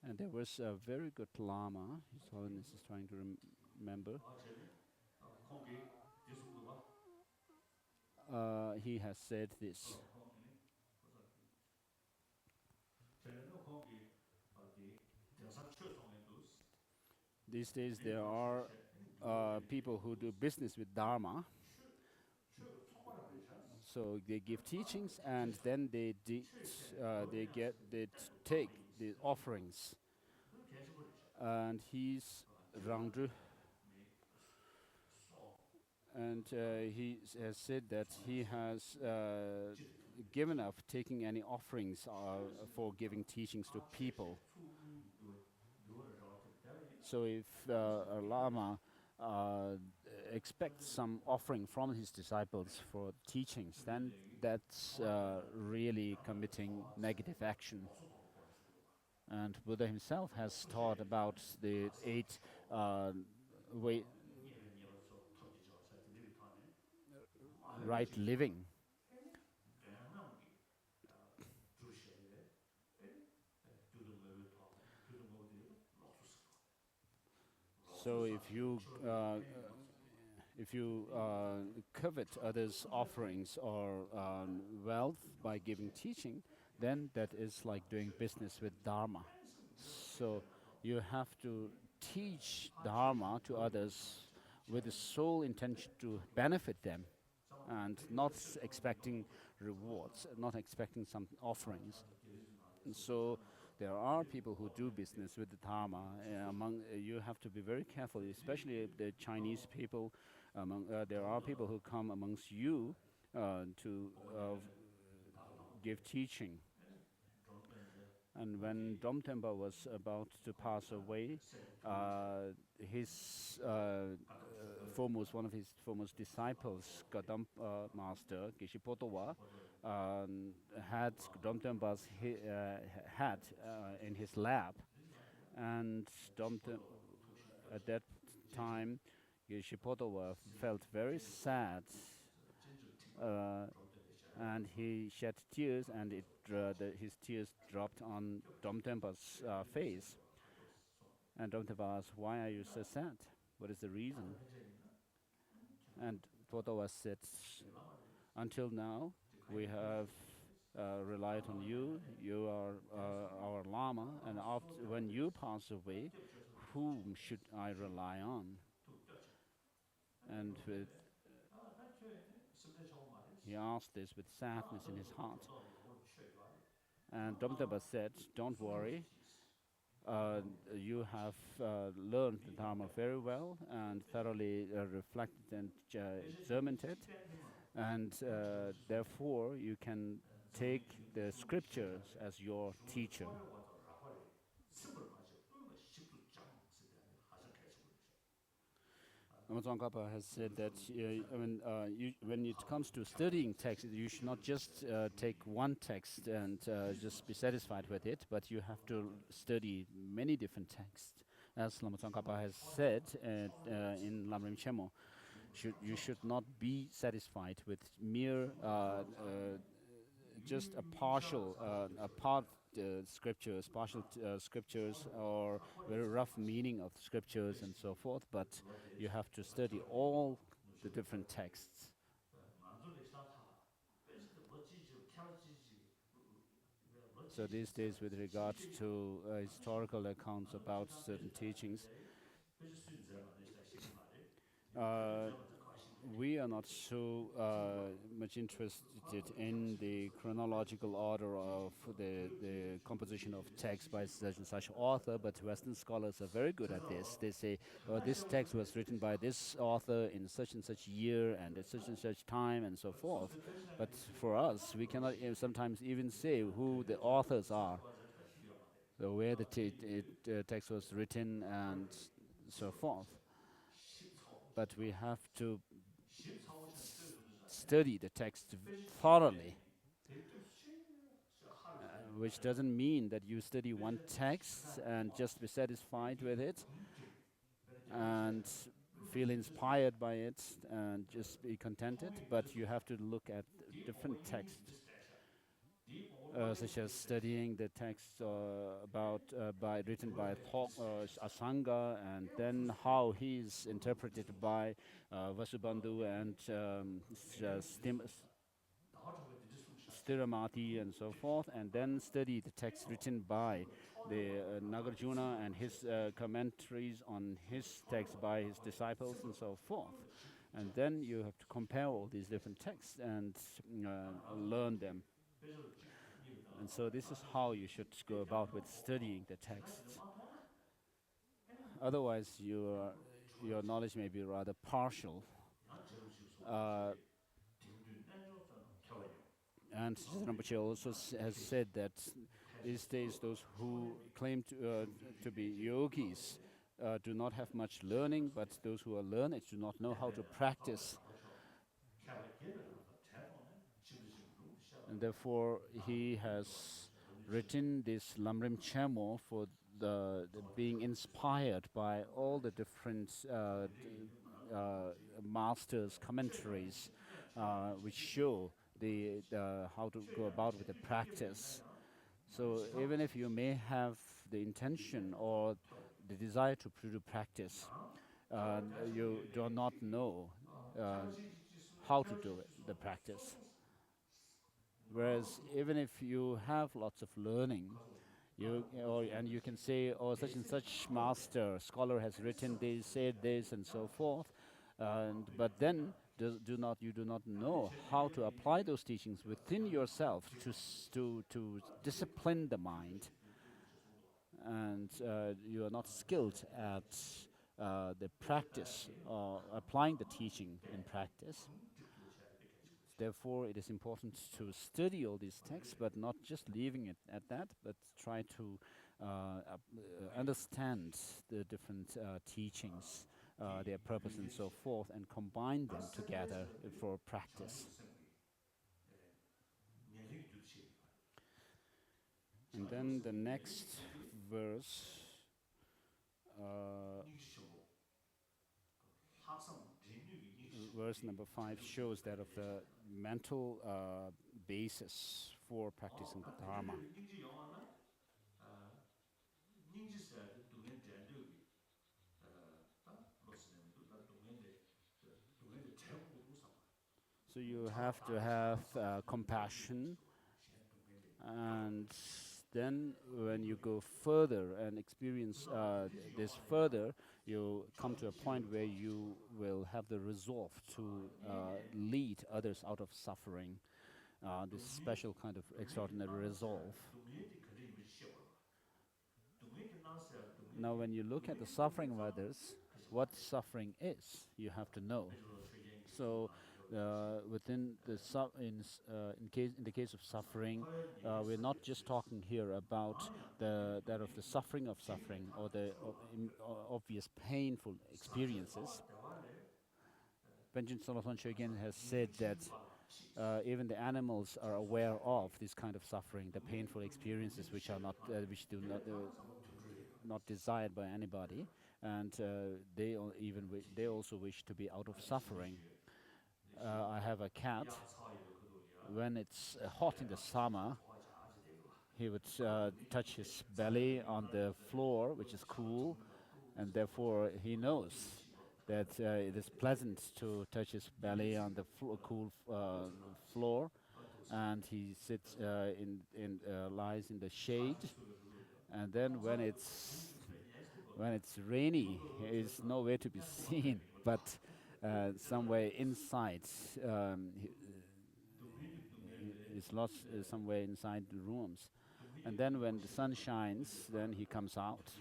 And there was a very good Lama, His Holiness is trying to remember. He has said this. These days there are people who do business with Dharma. So they give teachings, and then they take the offerings. And he's Rangzhu, and he has said that he has given up taking any offerings for giving teachings to people. So if a Lama expects some offering from his disciples for teachings, then that's really committing negative action. And Buddha himself has taught about the 8 right living. So if you covet others' offerings or wealth by giving teaching, then that is like doing business with Dharma. So you have to teach Dharma to others with the sole intention to benefit them, and not expecting rewards, not expecting some offerings. And so there are people who do business with the Dharma. You have to be very careful, especially the Chinese people. There are people who come amongst you to give teaching. And when Domtempa was about to pass away, his one of his foremost disciples, Kadampa master Geshe Potowa, had Domtempa's hat in his lap, and at that time, Geshe Potowa felt very sad, and he shed tears, and his tears dropped on Domtempa's face. And Domtempa asked, "Why are you so sad? What is the reason?" And Potowa said, "Until now, we have relied on you. You are our Lama, and after when you pass away, whom should I rely on? And with he asked this with sadness in his heart. And Domtaba said, "Don't worry. You have learned the Dharma very well and thoroughly reflected and examined it, and therefore you can take the scriptures as your teacher." Lama Tsongkhapa has said that when it comes to studying text, you should not just take one text and just be satisfied with it, but you have to study many different texts. As Lama Tsongkhapa has said in Lamrim Chemo, you should not be satisfied with mere just a partial, a part scriptures, partial scriptures, or very rough meaning of scriptures and so forth, but you have to study all the different texts. So these days, with regard to historical accounts about certain teachings, we are not so much interested in the chronological order of the composition of text by such and such author, but Western scholars are very good at this. They say, this text was written by this author in such and such year and at such and such time and so forth. But for us, we cannot sometimes even say who the authors are, so where the text was written and so forth. But we have to study the text thoroughly, which doesn't mean that you study one text and just be satisfied with it and feel inspired by it and just be contented, but you have to look at different texts, such as studying the texts written by Asanga, and then how he is interpreted by Vasubandhu and Stiramati and so forth, and then study the text written by the Nagarjuna and his commentaries on his text by his disciples and so forth. And then you have to compare all these different texts and learn them. And so this is how you should go about with studying the texts. Otherwise, your knowledge may be rather partial. And Rinpoche also has said that these days those who claim to be yogis do not have much learning, but those who are learned do not know how to practice. And therefore, he has written this Lamrim Chemo for the being inspired by all the different masters' commentaries, which show how to go about with the practice. So even if you may have the intention or the desire to do practice, you do not know how to do it, the practice. Whereas even if you have lots of learning, and you can say, oh, such and such master, scholar has written this, said this, and so forth, but then you do not know how to apply those teachings within yourself to discipline the mind, and you are not skilled at the practice or applying the teaching in practice. Therefore, it is important to study all these texts, but not just leaving it at that, but try to understand the different teachings, their purpose and so forth, and combine them together for practice. And then the next verse, verse number 5, shows that of the mental basis for practicing the Dharma. So you have to have compassion And then when you go further and experience this further, you come to a point where you will have the resolve to lead others out of suffering, this special kind of extraordinary resolve. Now, when you look at the suffering of others, what suffering is, you have to know. So, within the in the case of suffering, we're not just talking here about the that of the suffering or the obvious painful experiences. Panchen Solomon again has said that even the animals are aware of this kind of suffering, the painful experiences which are not, which do not desired by anybody, and they also wish to be out of suffering. I have a cat. When it's hot in the summer, he would touch his belly on the floor, which is cool, and therefore he knows that it is pleasant to touch his belly on the cool floor, and he sits lies in the shade. And then when it's rainy, it's nowhere to be seen, but somewhere inside, is lost somewhere inside the rooms. And then when the sun shines, then he comes out.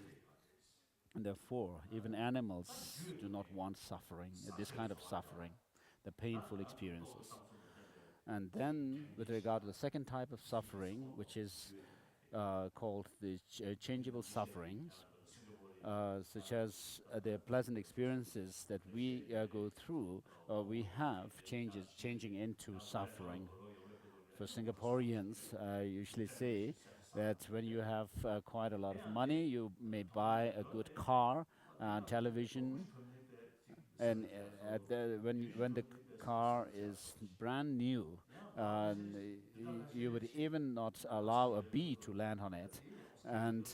And therefore, even animals do not want suffering, this kind of suffering, the painful experiences. And then, with regard to the second type of suffering, which is called the changeable sufferings, such as the pleasant experiences that we go through, we have changing into suffering. For Singaporeans, I usually say that when you have quite a lot of money, you may buy a good car, television, and when the car is brand new, you would even not allow a bee to land on it, and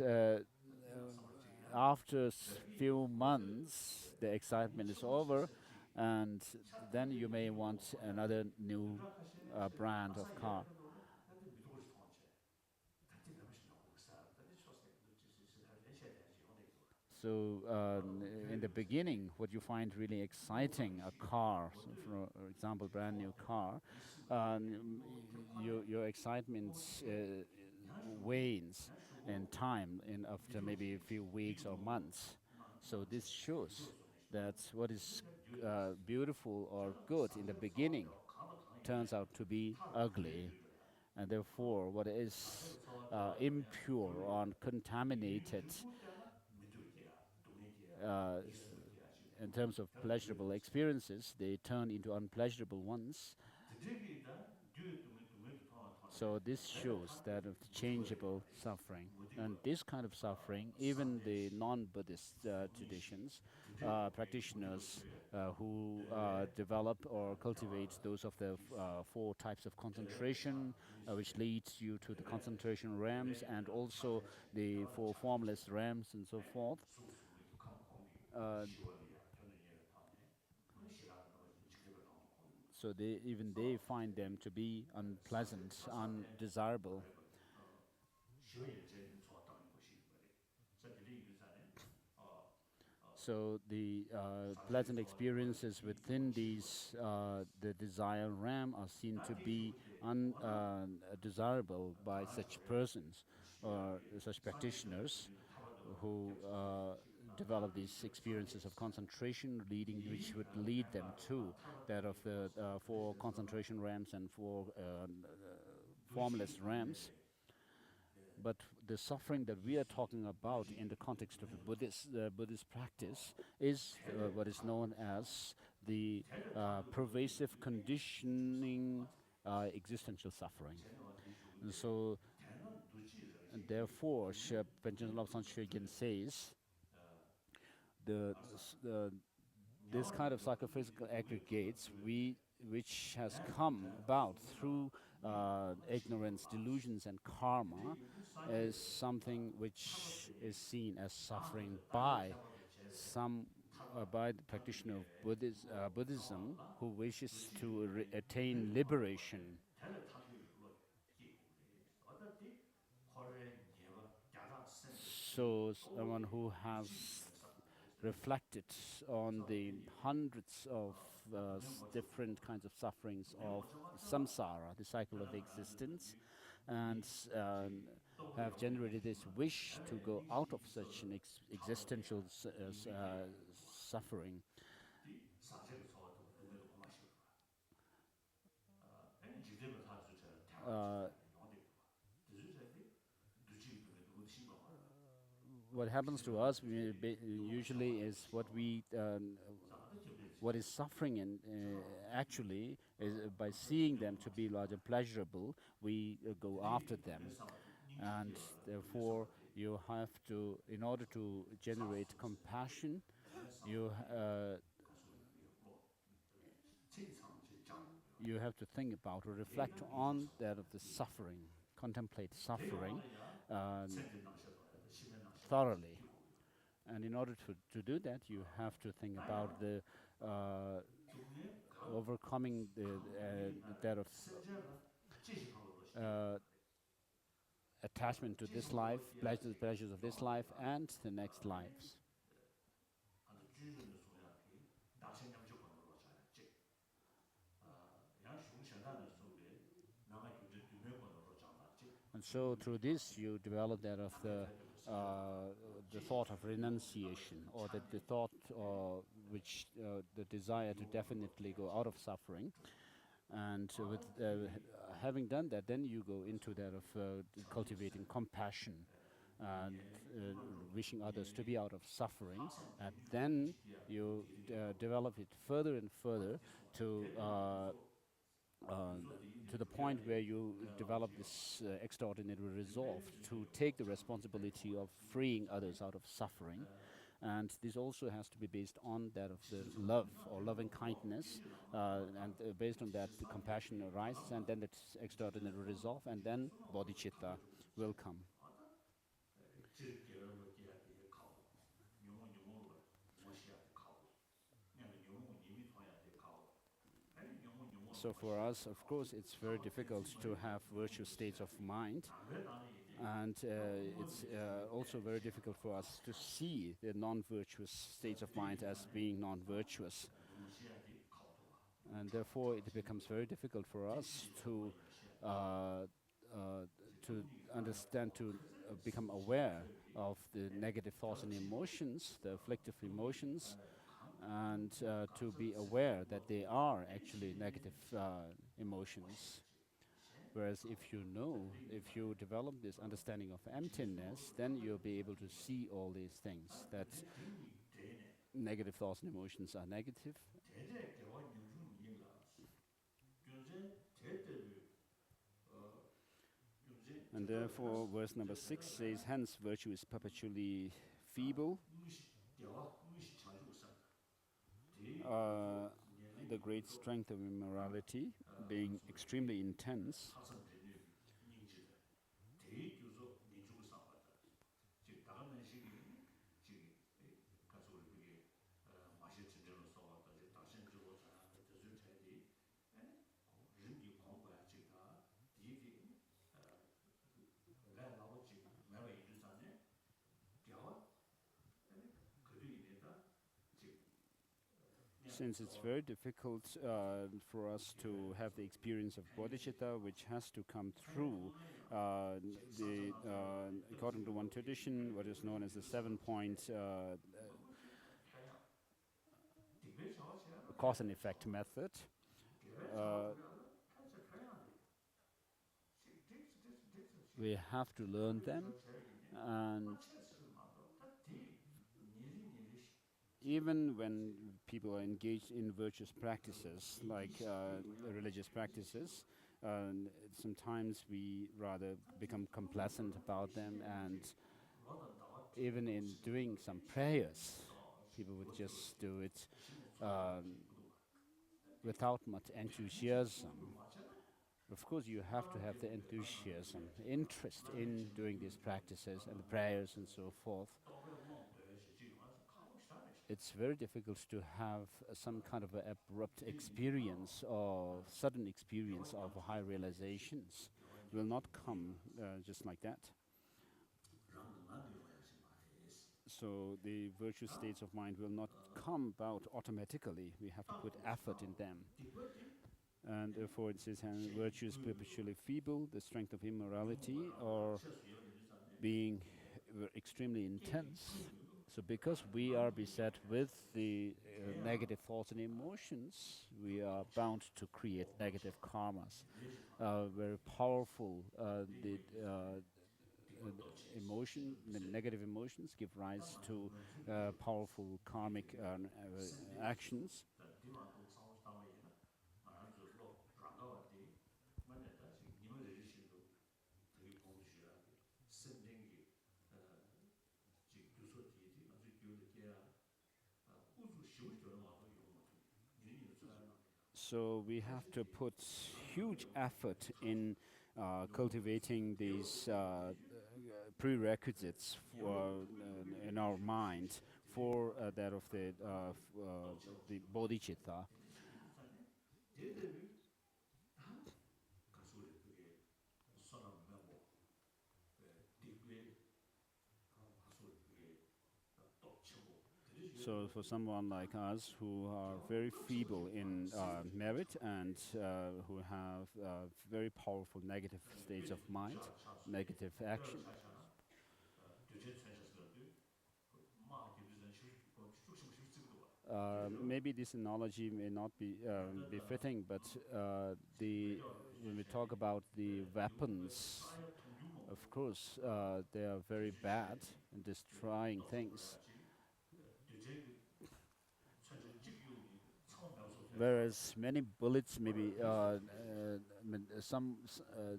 after few months, the excitement is over, and then you may want another new brand of car. So in the beginning, what you find really exciting, a car, so for example, brand new car, your excitement wanes in time, in after maybe a few weeks or months. So this shows that what is beautiful or good in the beginning turns out to be ugly, and therefore what is impure or contaminated uh, in terms of pleasurable experiences, they turn into unpleasurable ones. So this shows that of the changeable suffering. And this kind of suffering, even the non-Buddhist traditions, practitioners who develop or cultivate those of the four types of concentration, which leads you to the concentration realms, and also the four formless realms and so forth. So they find them to be unpleasant, undesirable. So the pleasant experiences within these the desire realm are seen to be undesirable by such persons or such practitioners who develop these experiences of concentration, which would lead them to that of the four concentration realms and four formless realms. But the suffering that we are talking about in the context of the Buddhist practice is what is known as the pervasive conditioning existential suffering. And so, and therefore, Panchen Lobsang Shögen says, the this kind of psychophysical aggregates which has come about through ignorance, delusions, and karma, is something which is seen as suffering by by the practitioner of Buddhism who wishes to attain liberation. So someone who has reflected on the hundreds of different kinds of sufferings of samsara, the cycle of existence, and have generated this wish to go out of such an existential suffering. Uh, what happens to us usually is what is suffering in actually is by seeing them to be rather pleasurable, we go after them, and therefore you have to, in order to generate compassion, you you have to think about or reflect on that of the suffering, contemplate suffering thoroughly. And in order to do that, you have to think about the overcoming that of attachment to this life, pleasures of this life and the next lives. And so through this you develop that of the thought of renunciation, or the thought which the desire to definitely go out of suffering. And with having done that, then you go into that of cultivating compassion and wishing others to be out of suffering. And then you develop it further and further to the point where you develop this extraordinary resolve to take the responsibility of freeing others out of suffering. And this also has to be based on that of the love or loving kindness, and based on that the compassion arises, and then it's extraordinary resolve, and then bodhicitta will come. So for us, of course, it's very difficult to have virtuous states of mind, and it's also very difficult for us to see the non-virtuous states of mind as being non-virtuous. And therefore, it becomes very difficult for us to understand, to become aware of the negative thoughts and emotions, the afflictive emotions, and to be aware that they are actually negative emotions. Whereas if you develop this understanding of emptiness, then you'll be able to see all these things, that negative thoughts and emotions are negative. And therefore, verse number 6 says, hence virtue is perpetually feeble. The great strength of immorality being extremely intense. Since it's very difficult for us to have the experience of bodhicitta, which has to come through according to one tradition, what is known as the 7-point cause and effect method. We have to learn them, and even when people are engaged in virtuous practices, like religious practices, sometimes we rather become complacent about them, and even in doing some prayers, people would just do it without much enthusiasm. Of course, you have to have the enthusiasm, interest in doing these practices and the prayers and so forth. It's very difficult to have some kind of abrupt experience or sudden experience of high realizations. It will not come just like that. So the virtuous states of mind will not come about automatically. We have to put effort in them. And therefore it says, virtue is perpetually feeble, the strength of immorality, or being extremely intense. So because we are beset with the negative thoughts and emotions, we are bound to create negative karmas. Very powerful. The negative emotions give rise to powerful karmic actions. So we have to put huge effort in cultivating these prerequisites for, in our mind for that of the bodhicitta. So for someone like us who are very feeble in merit and who have very powerful negative states of mind, negative action, maybe this analogy may not be befitting, but when we talk about the weapons, of course, they are very bad in destroying things. Whereas many bullets, maybe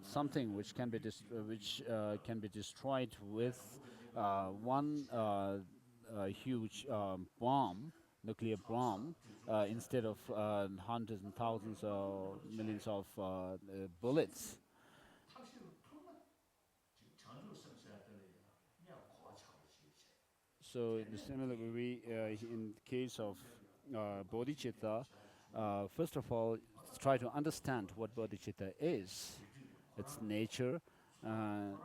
something which can be can be destroyed with one huge bomb, nuclear bomb, instead of hundreds and thousands or millions of bullets. So in the similar way, in the case of bodhicitta, first of all, try to understand what bodhicitta is, its nature. Uh,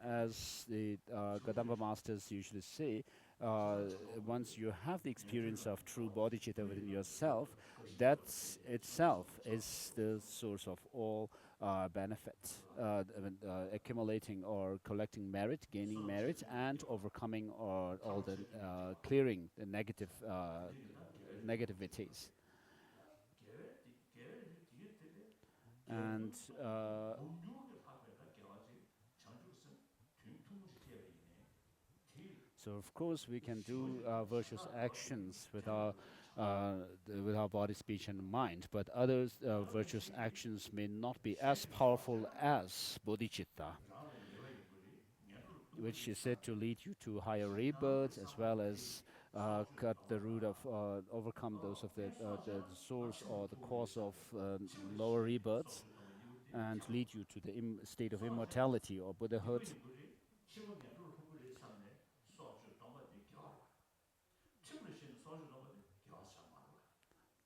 as the Gadamba masters usually say, once you have the experience of true bodhicitta within yourself, that itself is the source of all benefit, accumulating or collecting merit, gaining merit, and overcoming or all the clearing the negativities. And so, of course, we can do virtuous actions with our body, speech, and mind, but others virtuous actions may not be as powerful as bodhicitta, which is said to lead you to higher rebirths, as well as cut the root of, overcome those of the source or the cause of lower rebirths, and lead you to the state of immortality or Buddhahood.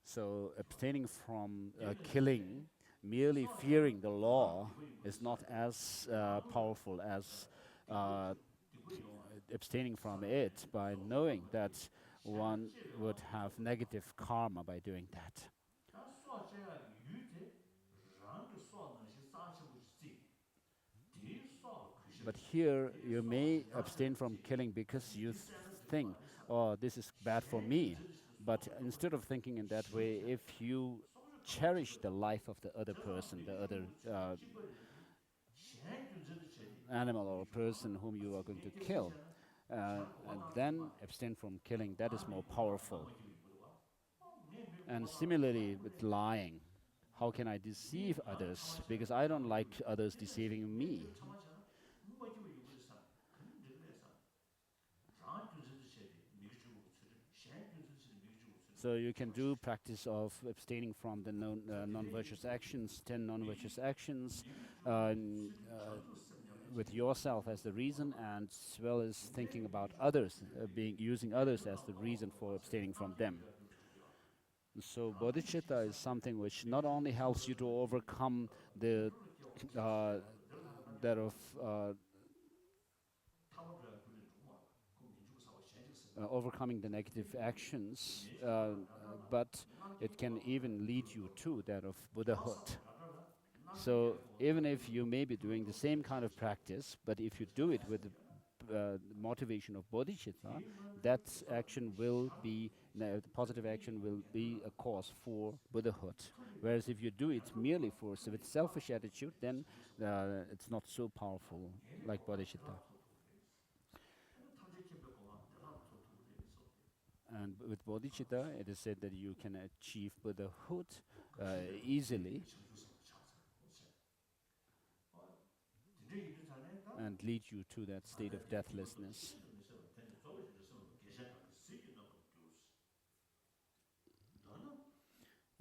So abstaining from killing, merely fearing the law, is not as powerful as abstaining from it by knowing that one would have negative karma by doing that. But here you may abstain from killing because you think, oh, this is bad for me. But instead of thinking in that way, if you cherish the life of the other person, the other animal or person whom you are going to kill, and then abstain from killing, that is more powerful. And similarly with lying, how can I deceive others? Because I don't like others deceiving me. So you can do practice of abstaining from the non-virtuous actions, 10 non-virtuous actions, with yourself as the reason, and as well as thinking about others, using others as the reason for abstaining from them. So bodhicitta is something which not only helps you to overcome the that of overcoming the negative actions, but it can even lead you to that of Buddhahood. So even if you may be doing the same kind of practice, but if you do it with the motivation of bodhicitta, that action will be, the positive action will be a cause for Buddhahood. Whereas if you do it merely for with selfish attitude, then it's not so powerful like bodhicitta. And with bodhicitta, it is said that you can achieve Buddhahood easily and lead you to that state of deathlessness.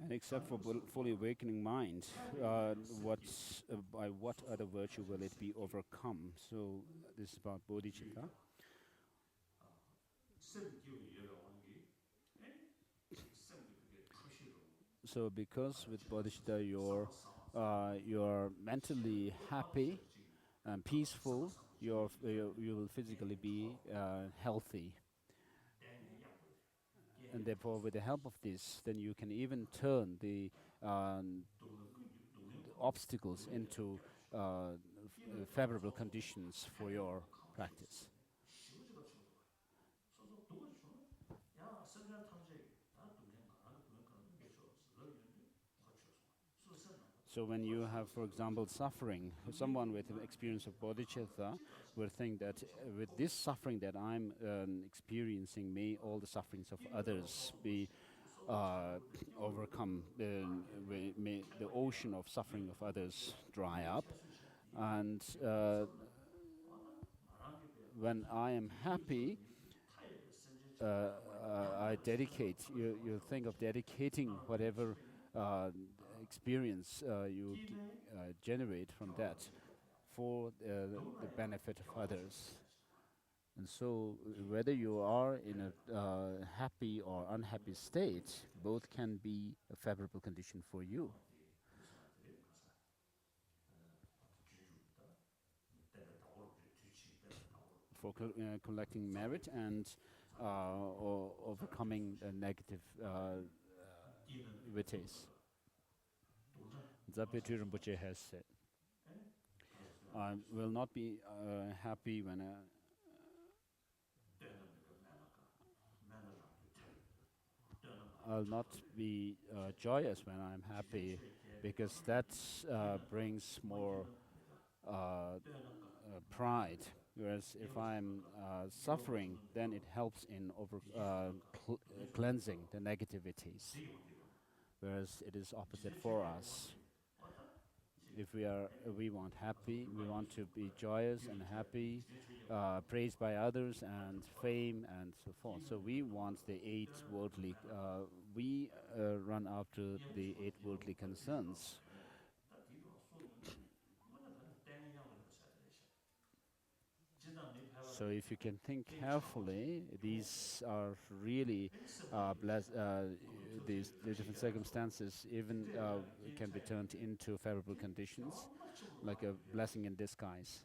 And except for fully awakening mind, by what other virtue will it be overcome? So this is about bodhicitta. So because with bodhicitta you're mentally happy and peaceful, you will physically be healthy. And therefore, with the help of this, then you can even turn the obstacles into favorable conditions for your practice. So when you have, for example, suffering, someone with an experience of bodhicitta will think that with this suffering that I'm experiencing, may all the sufferings of others be overcome, may the ocean of suffering of others dry up. And when I am happy, I dedicate, you think of dedicating whatever experience you generate from that for the benefit of others. And so whether you are in a happy or unhappy state, both can be a favorable condition for you. For collecting merit and or overcoming negative vitties. Dzabedru Rinpoche has said, I will not be happy when I'll not be joyous when I'm happy, because that brings more pride. Whereas if I'm suffering, then it helps in cleansing the negativities. Whereas it is opposite for us. If we want happy, we want to be joyous and happy, praised by others and fame and so forth. So we want the eight worldly, we run after the eight worldly concerns. So if you can think carefully, these are really these the different circumstances even can be turned into favorable conditions, like a blessing in disguise.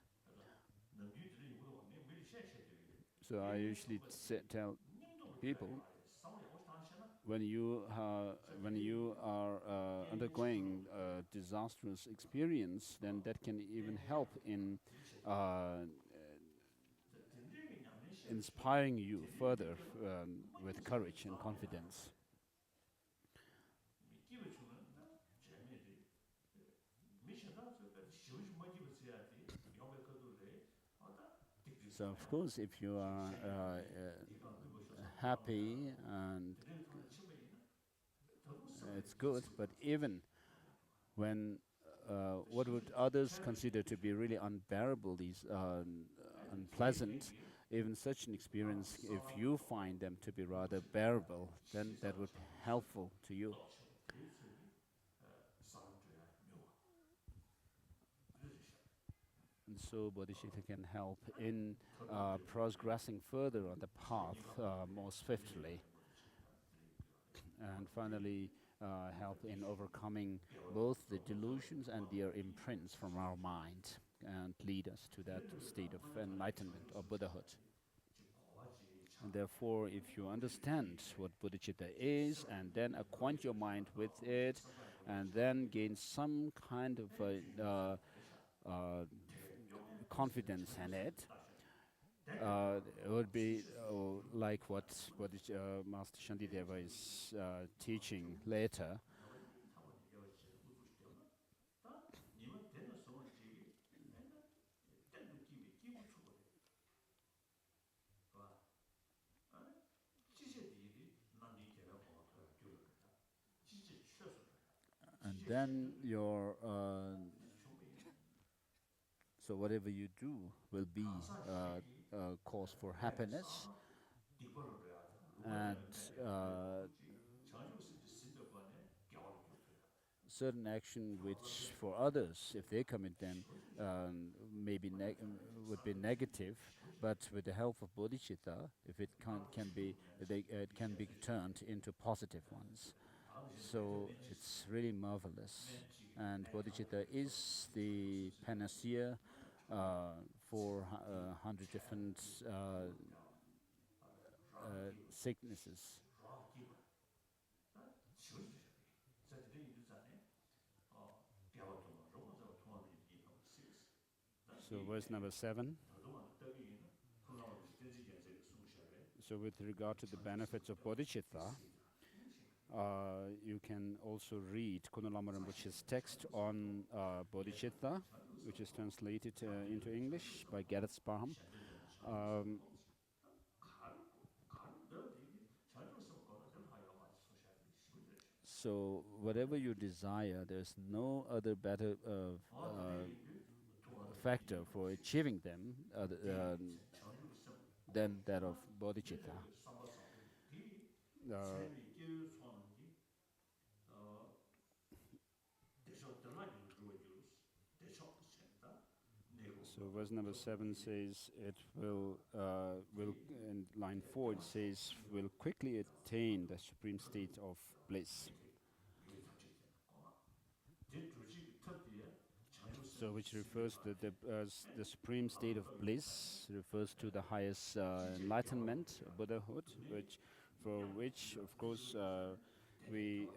So I usually tell people, when you are undergoing a disastrous experience, then that can even help in inspiring you further with courage and confidence. So of course, if you are happy, and it's good, but even when what would others consider to be really unbearable, these unpleasant, even such an experience, if you find them to be rather bearable, then that would be helpful to you. And so Bodhicitta can help in progressing further on the path more swiftly. And finally, help in overcoming both the delusions and their imprints from our mind, and lead us to that state of enlightenment or Buddhahood. And therefore, if you understand what bodhicitta is, and then acquaint your mind with it, and then gain some kind of uh, confidence in it, it would be like what Master Shantideva is teaching later. And then your so whatever you do will be cause for happiness, and certain action which for others, if they commit them, maybe would be negative, but with the help of bodhicitta, if it can be, it can be turned into positive ones. So it's really marvelous. And bodhicitta is the panacea for 100 different sicknesses. So verse number 7. So with regard to the benefits of bodhicitta, you can also read Kunalama Rinpoche's text on bodhicitta, which is translated into English by Gareth Sparham. So whatever you desire, there's no other better factor for achieving them than that of bodhicitta. So verse number 7 says it will in line 4 it says will quickly attain the supreme state of bliss. So which refers to the supreme state of bliss, refers to the highest enlightenment, Buddhahood, for which of course we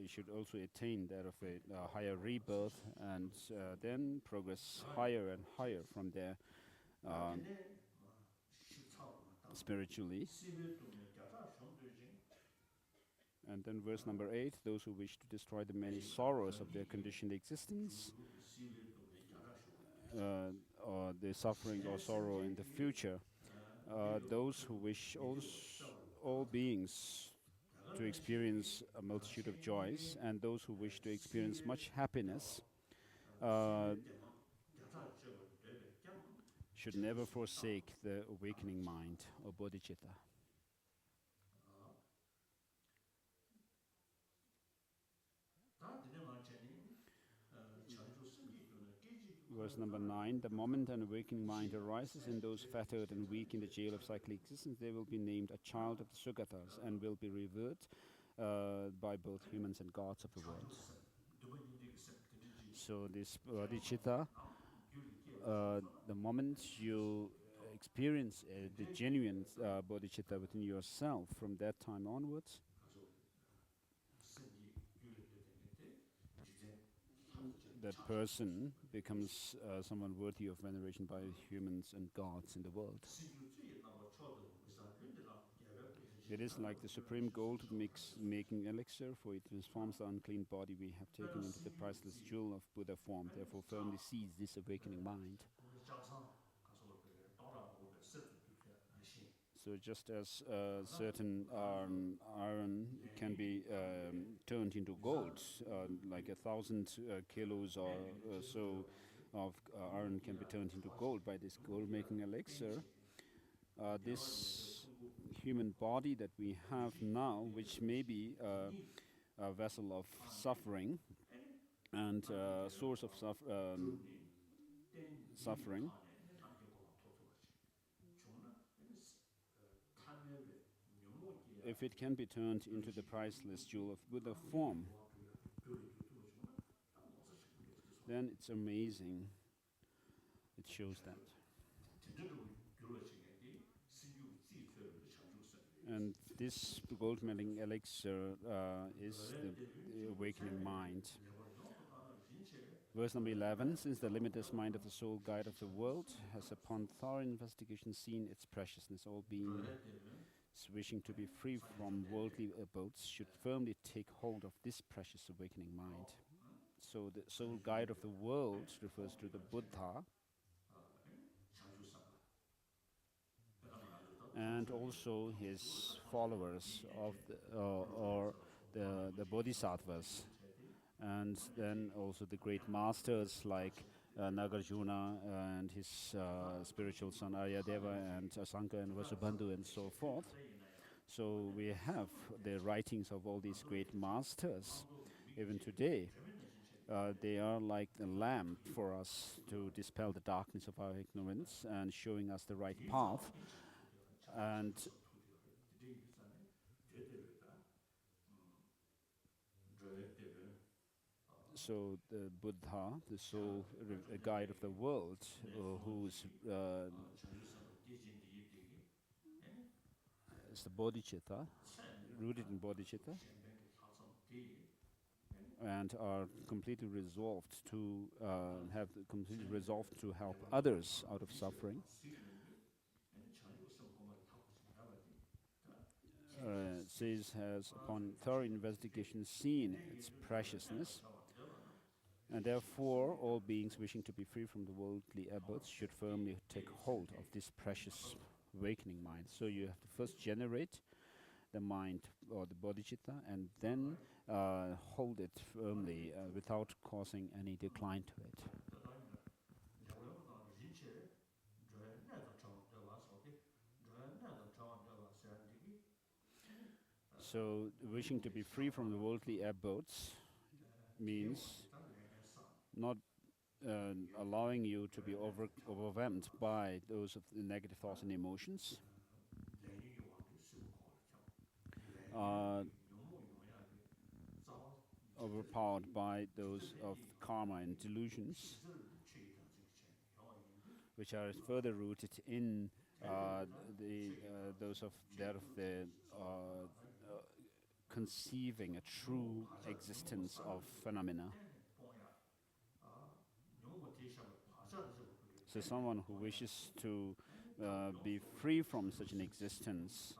should also attain that of a higher rebirth, and then progress higher and higher from there spiritually. And then verse number 8, those who wish to destroy the many sorrows of their conditioned existence, or the suffering or sorrow in the future, those who wish all beings to experience a multitude of joys, and those who wish to experience much happiness should never forsake the awakening mind or bodhicitta. Verse number 9, the moment an awakening mind arises in those fettered and weak in the jail of cyclic existence, they will be named a child of the Sugatas and will be revered by both humans and gods of the world. So this bodhicitta, the moment you experience the genuine bodhicitta within yourself, from that time onwards, that person becomes someone worthy of veneration by humans and gods in the world. It is like the supreme gold making elixir, for it transforms the unclean body we have taken into the priceless jewel of Buddha form, therefore firmly seize this awakening mind. So just as certain iron can be turned into gold, like 1,000 kilos or so of iron can be turned into gold by this gold-making elixir, this human body that we have now, which may be a vessel of suffering and source of suffering, if it can be turned into the priceless jewel of Buddha form, then it's amazing. It shows that. And this gold medal elixir is the awakening mind. Verse number 11, since the limitless mind of the sole guide of the world has upon thorough investigation seen its preciousness, all beings wishing to be free from worldly abodes should firmly take hold of this precious awakening mind. So the sole guide of the world refers to the Buddha, and also his followers of the Bodhisattvas, and then also the great masters like Nagarjuna and his spiritual son Aryadeva and Asanka and Vasubandhu and so forth. So we have the writings of all these great masters. Even today, they are like a lamp for us to dispel the darkness of our ignorance and showing us the right path. And so the Buddha, the sole guide of the world, who's is the Bodhicitta, rooted in Bodhicitta, and are completely resolved to completely resolved to help others out of suffering. Says has upon thorough investigation seen its preciousness, and therefore all beings wishing to be free from the worldly abodes should firmly take hold of this precious awakening mind. So you have to first generate the mind or the bodhicitta and then hold it firmly without causing any decline to it. So wishing to be free from the worldly abodes means not allowing you to be overwhelmed by those of the negative thoughts and emotions, overpowered by those of karma and delusions, which are further rooted in those of the conceiving a true existence of phenomena. So someone who wishes to be free from such an existence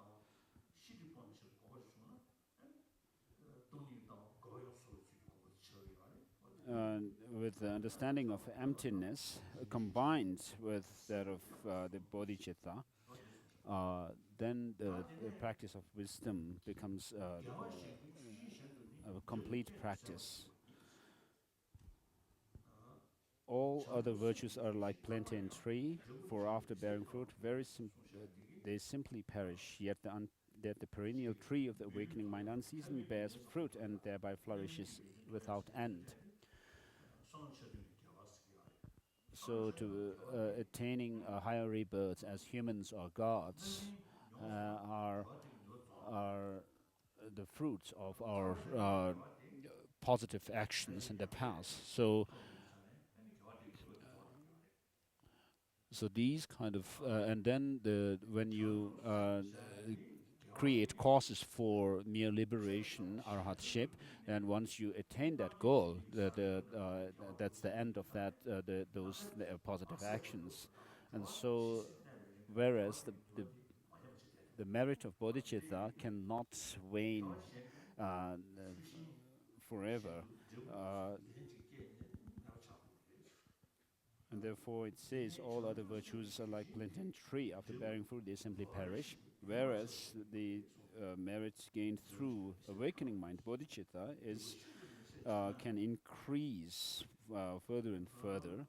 with the understanding of emptiness combined with that of the bodhicitta, then the practice of wisdom becomes a complete practice. All other virtues are like plantain tree, for after bearing fruit, they simply perish. Yet the perennial tree of the awakening mind unceasingly bears fruit and thereby flourishes without end. So, to attaining a higher rebirth as humans or gods are the fruits of our positive actions in the past. So these kind of, and then when you create causes for mere liberation, arhatship, and once you attain that goal, that's the end of that those positive actions, and so whereas the merit of bodhicitta cannot wane forever. And therefore it says all other virtues are like plantain tree. After bearing fruit, they simply perish. Whereas the merits gained through awakening mind, bodhicitta, can increase further and further,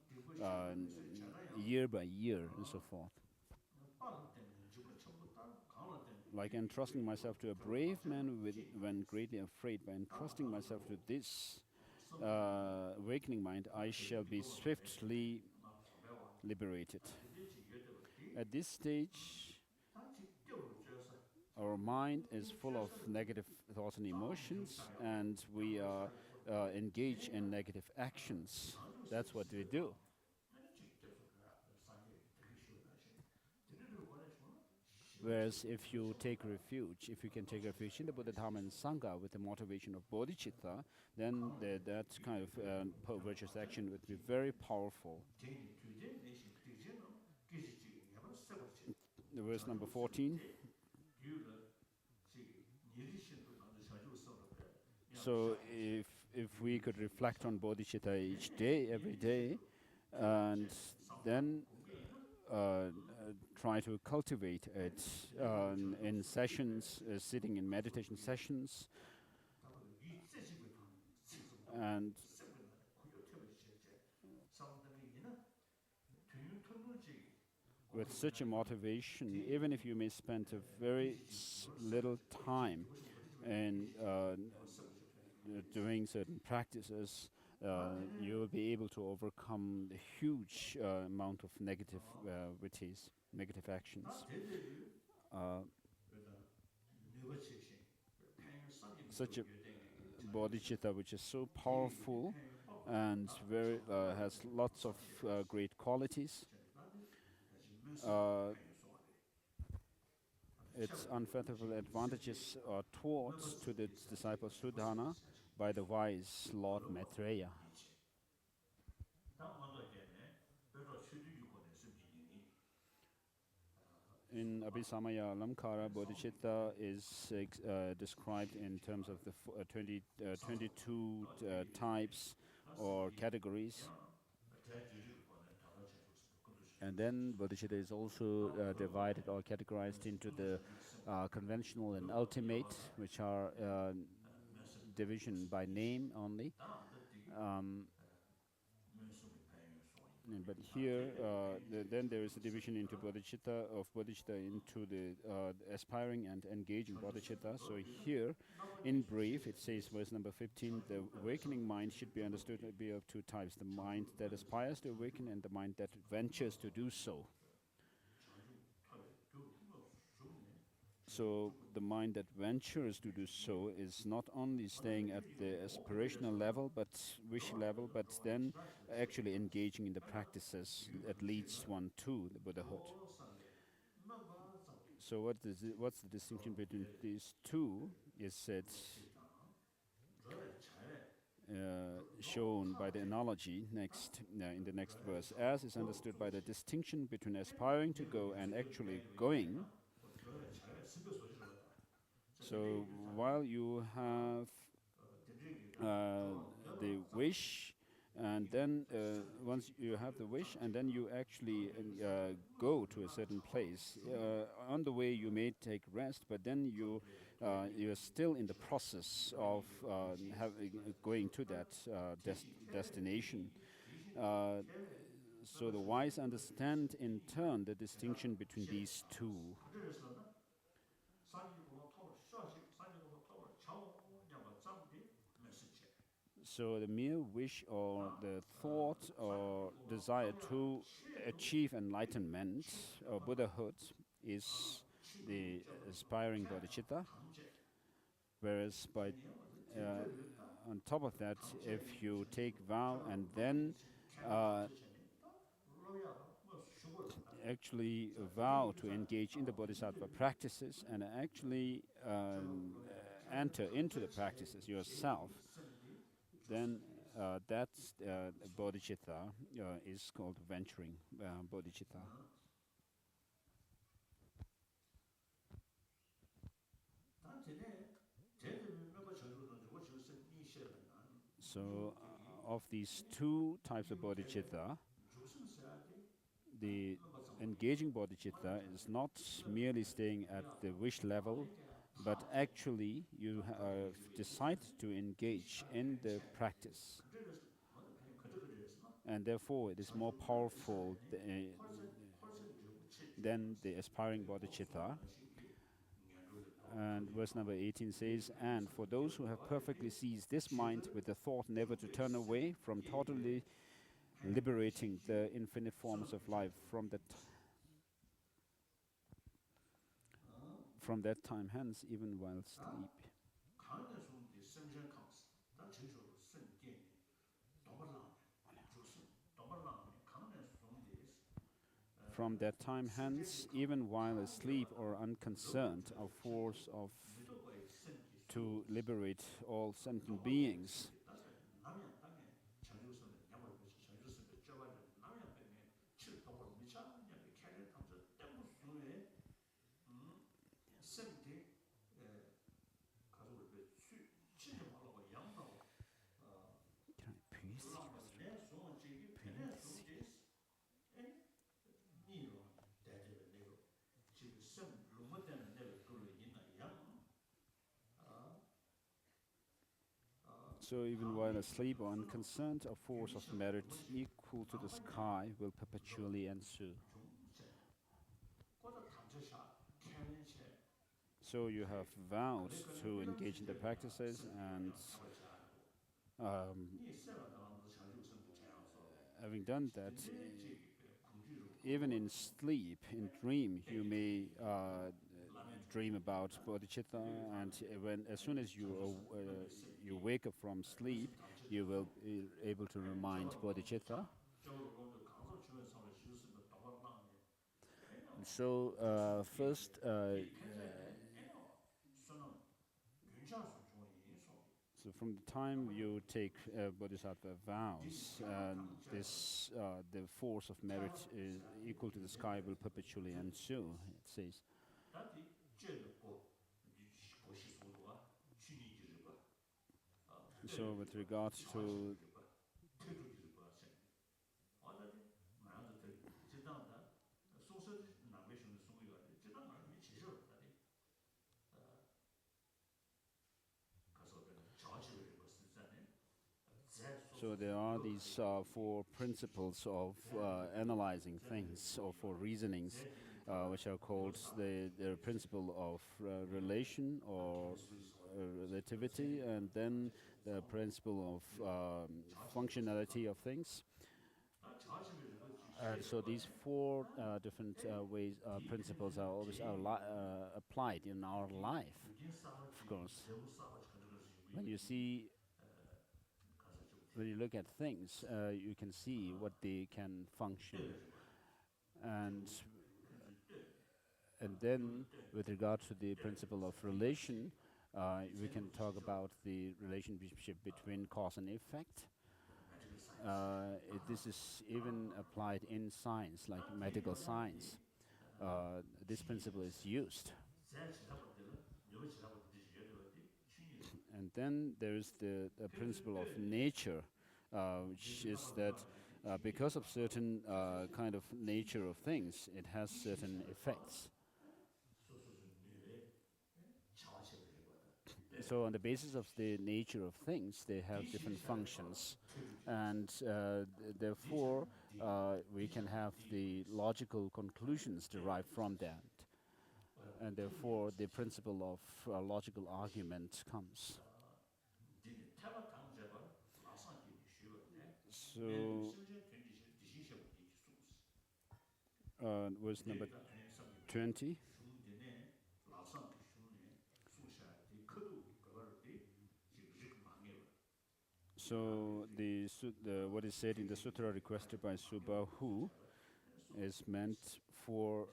year by year, and so forth. Like entrusting myself to a brave man when greatly afraid, by entrusting myself to this awakening mind, I shall be swiftly liberated. At this stage, our mind is full of negative thoughts and emotions, and we are engaged in negative actions. That's what we do. Whereas if you take refuge, if you can take refuge in the Buddha, Dharma, and Sangha with the motivation of bodhicitta, then that kind of virtuous action would be very powerful. The verse number 14. So if we could reflect on bodhicitta each day, every day, and then try to cultivate it in sessions, sitting in meditation sessions, and with such a motivation, even if you may spend a very little time in doing certain practices, you will be able to overcome the huge amount of negative vitties, negative actions. Such a bodhicitta which is so powerful and very has lots of great qualities. Its unfathomable advantages are taught to the disciple Sudhana by the wise Lord Maitreya. In Abhisamaya Alamkara, bodhicitta is described in terms of the 22 types or categories. And then bodhicitta is also divided or categorized into the conventional and ultimate, which are division by name only. But here, then there is a division into bodhicitta, into the aspiring and engaging bodhicitta. So here, in brief, it says, verse number 15, the awakening mind should be understood to be of two types: the mind that aspires to awaken and the mind that ventures to do so. So the mind that ventures to do so is not only staying at the aspirational level, but wish level, but then actually engaging in the practices that leads one to the Buddhahood. So what's the distinction between these two is said, shown by the analogy next in the next verse. As is understood by the distinction between aspiring to go and actually going. So while you have the wish, and then once you have the wish, and then you actually go to a certain place. On the way, you may take rest, but then you are still in the process of going to that destination. So the wise understand in turn the distinction between these two. So the mere wish or the thought or desire to achieve enlightenment or Buddhahood is the aspiring bodhicitta, whereas by on top of that, if you take vow and then actually vow to engage in the bodhisattva practices and actually enter into the practices yourself, then that's bodhicitta is called venturing bodhicitta. So of these two types of bodhicitta, the engaging bodhicitta is not merely staying at the wish level, but actually you have decided to engage in the practice. And therefore it is more powerful than the aspiring bodhicitta. And verse number 18 says, and for those who have perfectly seized this mind with the thought never to turn away from totally liberating the infinite forms of life from that time hence, even while sleep. from that time hence, even while asleep or unconcerned, our force of to liberate all sentient beings. So even while asleep or unconcerned, a force of merit equal to the sky will perpetually ensue. So you have vowed to engage in the practices, and um, having done that, even in sleep, in dream, you may dream about bodhicitta, and when as soon as you wake up from sleep, you will be able to remind bodhicitta. And so first, so from the time you take bodhisattva vows, this the force of merit is equal to the sky will perpetually ensue. It says. So with regards to so there are these four principles of analyzing things, or four reasonings, which are called the principle of relation or relativity, and then the principle of functionality of things. And so these four different principles are always applied in our life, of course. When you see, when you look at things, you can see what they can function. And then with regard to the principle of relation, we can talk about the relationship between cause and effect. This is even applied in science, like medical science. This principle is used. And then there is the principle of nature, which is that because of certain kind of nature of things, it has certain effects. So on the basis of the nature of things, they have different functions. And therefore, we can have the logical conclusions derived from that. And therefore, the principle of logical argument comes. So, verse number 20. So what is said in the sutra requested by Subahu is meant for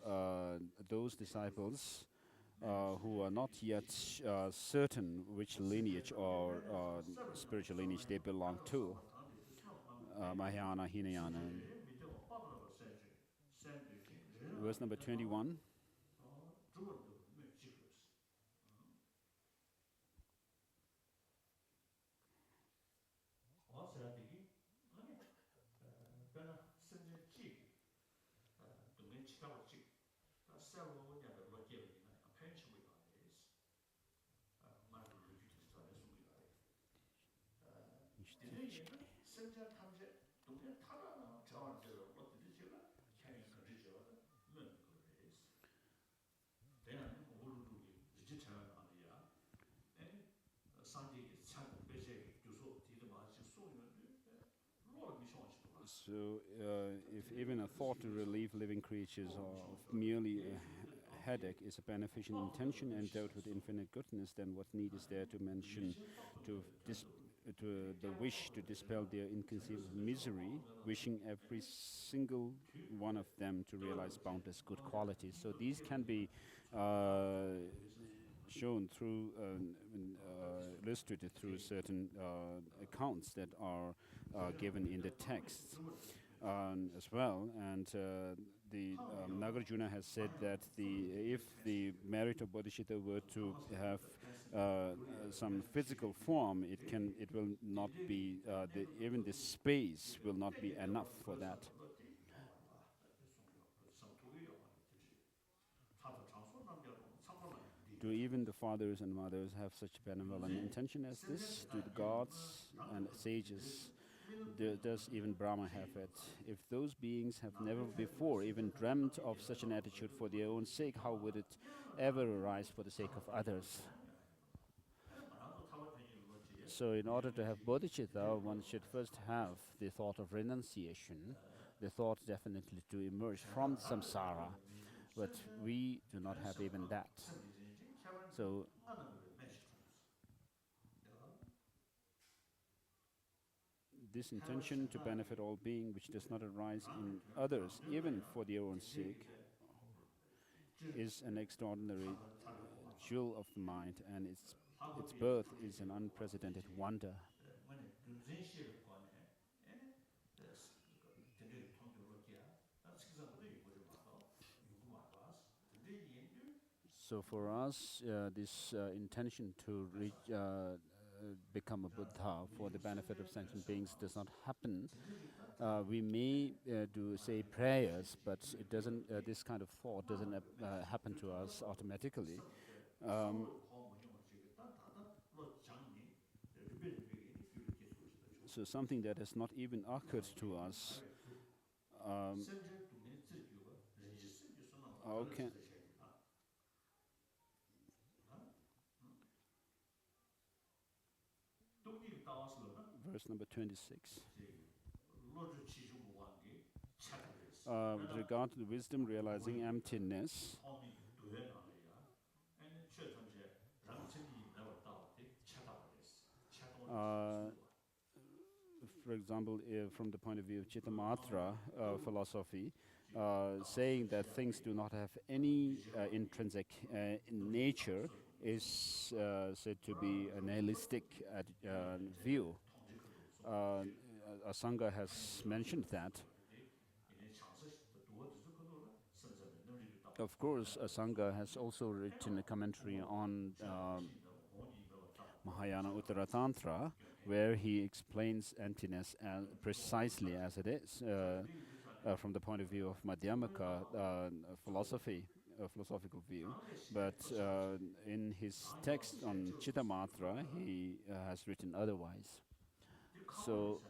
those disciples who are not yet certain which lineage or spiritual lineage they belong to, Mahayana, Hinayana. Verse number 21. So, if even a thought to relieve living creatures of merely a headache is a beneficent intention endowed with infinite goodness, then what need is there to mention to the wish to dispel their inconceivable misery, wishing every single one of them to realize boundless good qualities. So these can be shown through, illustrated through certain accounts that are given in the text as well. And the Nagarjuna has said that if the merit of Bodhicitta were to have some physical form, it will not be even the space will not be enough for that. Do even the fathers and mothers have such benevolent intention as this? Do the gods and sages? Does even Brahma have it? If those beings have never before even dreamt of such an attitude for their own sake, how would it ever arise for the sake of others? So in order to have bodhicitta, one should first have the thought of renunciation, the thought definitely to emerge from samsara, but we do not have even that. So this intention to benefit all being, which does not arise in others, even for their own sake, is an extraordinary jewel of the mind, and its birth is an unprecedented wonder. So for us, this intention to become a Buddha for the benefit of sentient beings does not happen. We may say prayers, but it doesn't. This kind of thought doesn't happen to us automatically. So something that has not even occurred to us. How can verse number 26. With regard to the wisdom realizing emptiness, for example, from the point of view of Chittamatra philosophy, saying that things do not have any intrinsic nature is said to be a nihilistic view. Asanga has mentioned that. Of course, Asanga has also written a commentary on Mahayana Uttaratantra, where he explains emptiness precisely as it is, from the point of view of Madhyamaka philosophical view. But in his text on Chittamatra, he has written otherwise. So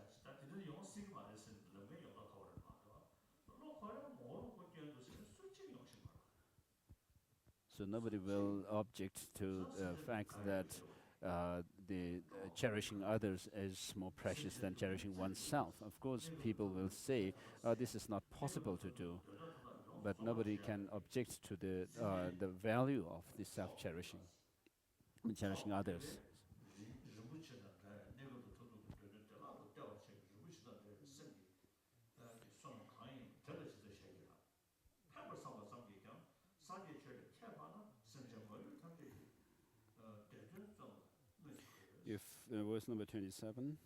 nobody will object to the fact that the cherishing others is more precious than cherishing oneself. Of course, people will say, this is not possible to do, but nobody can object to the value of the self-cherishing, cherishing others. If verse number 27,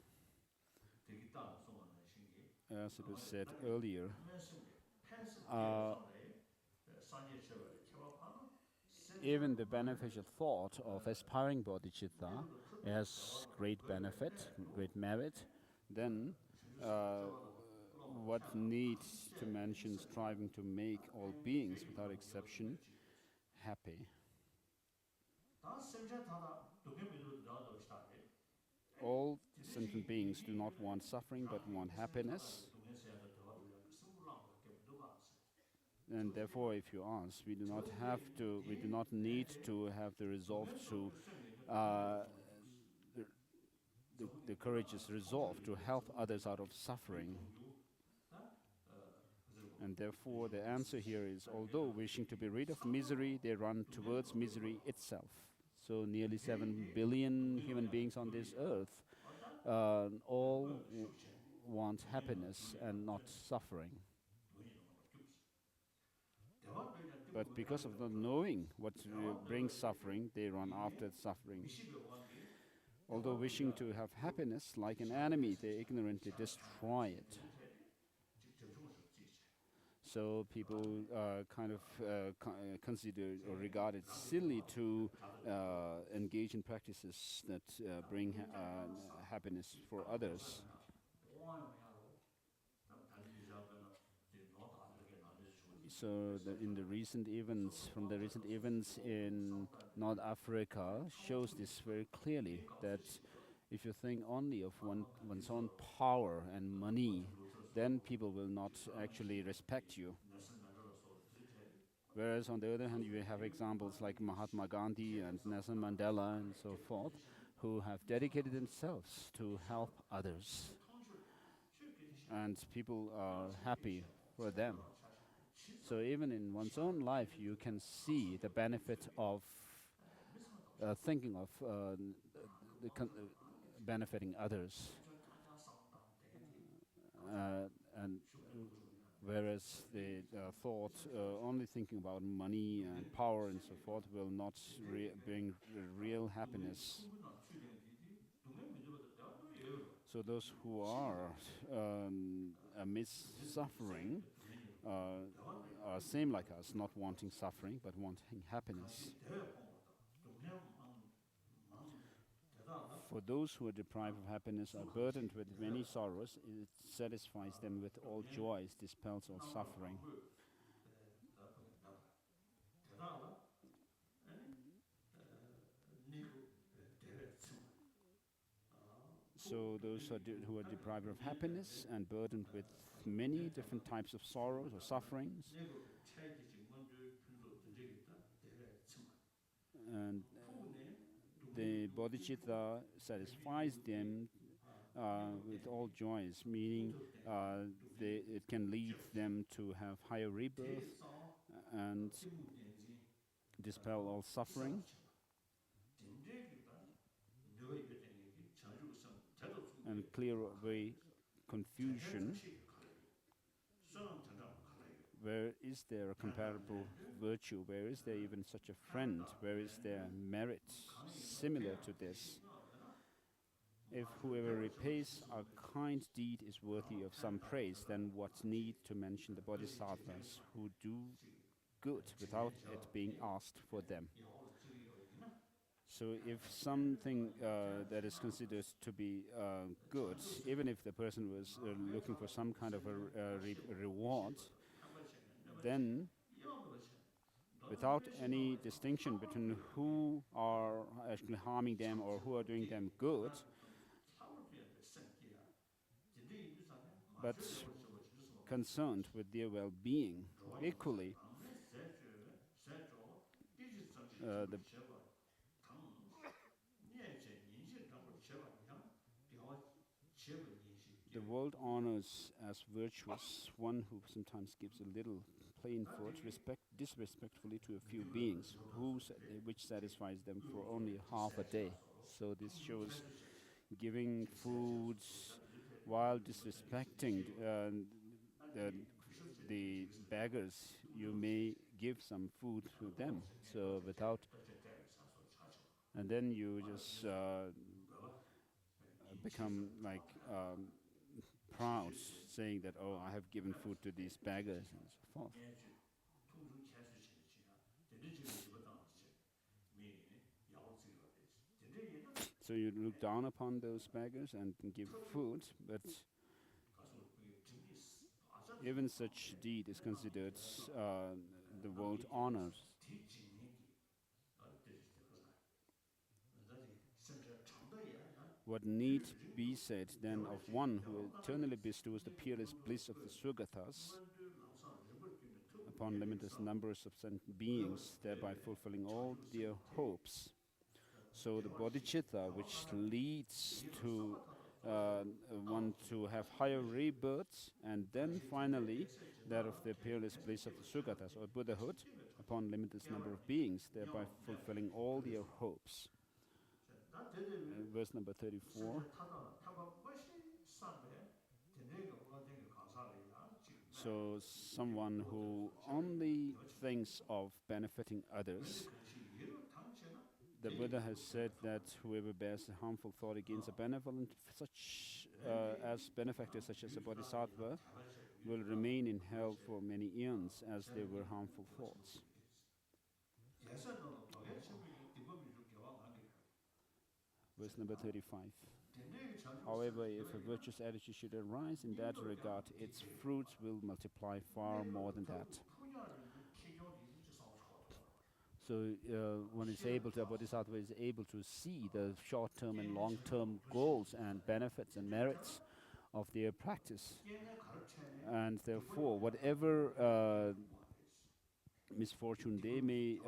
as it was said earlier, even the beneficial thought of aspiring bodhicitta has great benefit, great merit, then what needs to mention striving to make all beings without exception happy? All sentient beings do not want suffering but want happiness. And therefore, if you ask, we do not need to have the resolve to, the courageous resolve to help others out of suffering. And therefore, the answer here is, although wishing to be rid of misery, they run towards misery itself. So nearly 7 billion human beings on this earth all want happiness and not suffering. But because of not knowing what brings suffering, they run after suffering. Although wishing to have happiness like an enemy, they ignorantly destroy it. So people consider or regard it silly to engage in practices that bring happiness for others. So in the recent events, from the recent events in North Africa, shows this very clearly, that if you think only of one's own power and money, then people will not actually respect you. Whereas on the other hand, you have examples like Mahatma Gandhi and Nelson Mandela and so forth, who have dedicated themselves to help others, and people are happy for them. So even in one's own life, you can see the benefit of thinking of benefiting others. And whereas the thought only thinking about money and power and so forth will not bring real happiness. So those who are amidst suffering are same like us, not wanting suffering but wanting happiness. For those who are deprived of happiness, are burdened with many sorrows, it satisfies them with all joys, dispels all suffering. So those who are deprived of happiness and burdened with many different types of sorrows or sufferings, and the Bodhicitta satisfies them with all joys, meaning it can lead them to have higher rebirth and dispel all suffering and clear away confusion. Where is there a comparable virtue? Where is there even such a friend? Where is there merit similar to this? If whoever repays a kind deed is worthy of some praise, then what need to mention the Bodhisattvas who do good without it being asked for them? So if something that is considered to be good, even if the person was looking for some kind of a reward, then without any distinction between who are actually harming them or who are doing them good, but concerned with their well-being equally, the The world honors as virtuous one who sometimes gives a little plain food disrespectfully to a few beings, which satisfies them for only half a day. So this shows giving foods while disrespecting the beggars. You may give some food to them, so and then you just become like proud, saying that, oh, I have given food to these beggars and so forth. So you look down upon those beggars and give food, but even such deed is considered the world honors. What need be said then of one who eternally bestows the peerless bliss of the Sugatas upon limitless numbers of sentient beings, thereby fulfilling all their hopes? So the bodhicitta, which leads to one to have higher rebirths, and then finally that of the peerless bliss of the Sugatas, or Buddhahood, upon limitless number of beings, thereby fulfilling all their hopes. verse number 34. So someone who only thinks of benefiting others, the Buddha has said that whoever bears a harmful thought against a benevolent, such as benefactor, such as a bodhisattva, will remain in hell for many eons as they were harmful thoughts. Verse number 35. However, if a virtuous attitude should arise in that regard, its fruits will multiply far more than that. So one is able to, a bodhisattva is able to see the short-term and long-term goals and benefits and merits of their practice. And therefore, whatever misfortune they may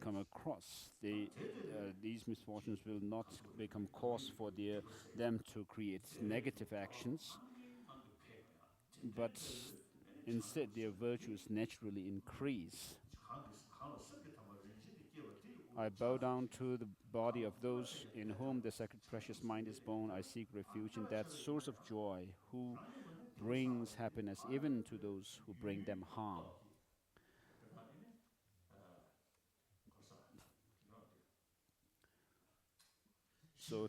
come across, these misfortunes will not become cause for them to create negative actions, but instead their virtues naturally increase. I bow down to the body of those in whom the sacred precious mind is born. I seek refuge in that source of joy who brings happiness even to those who bring them harm. So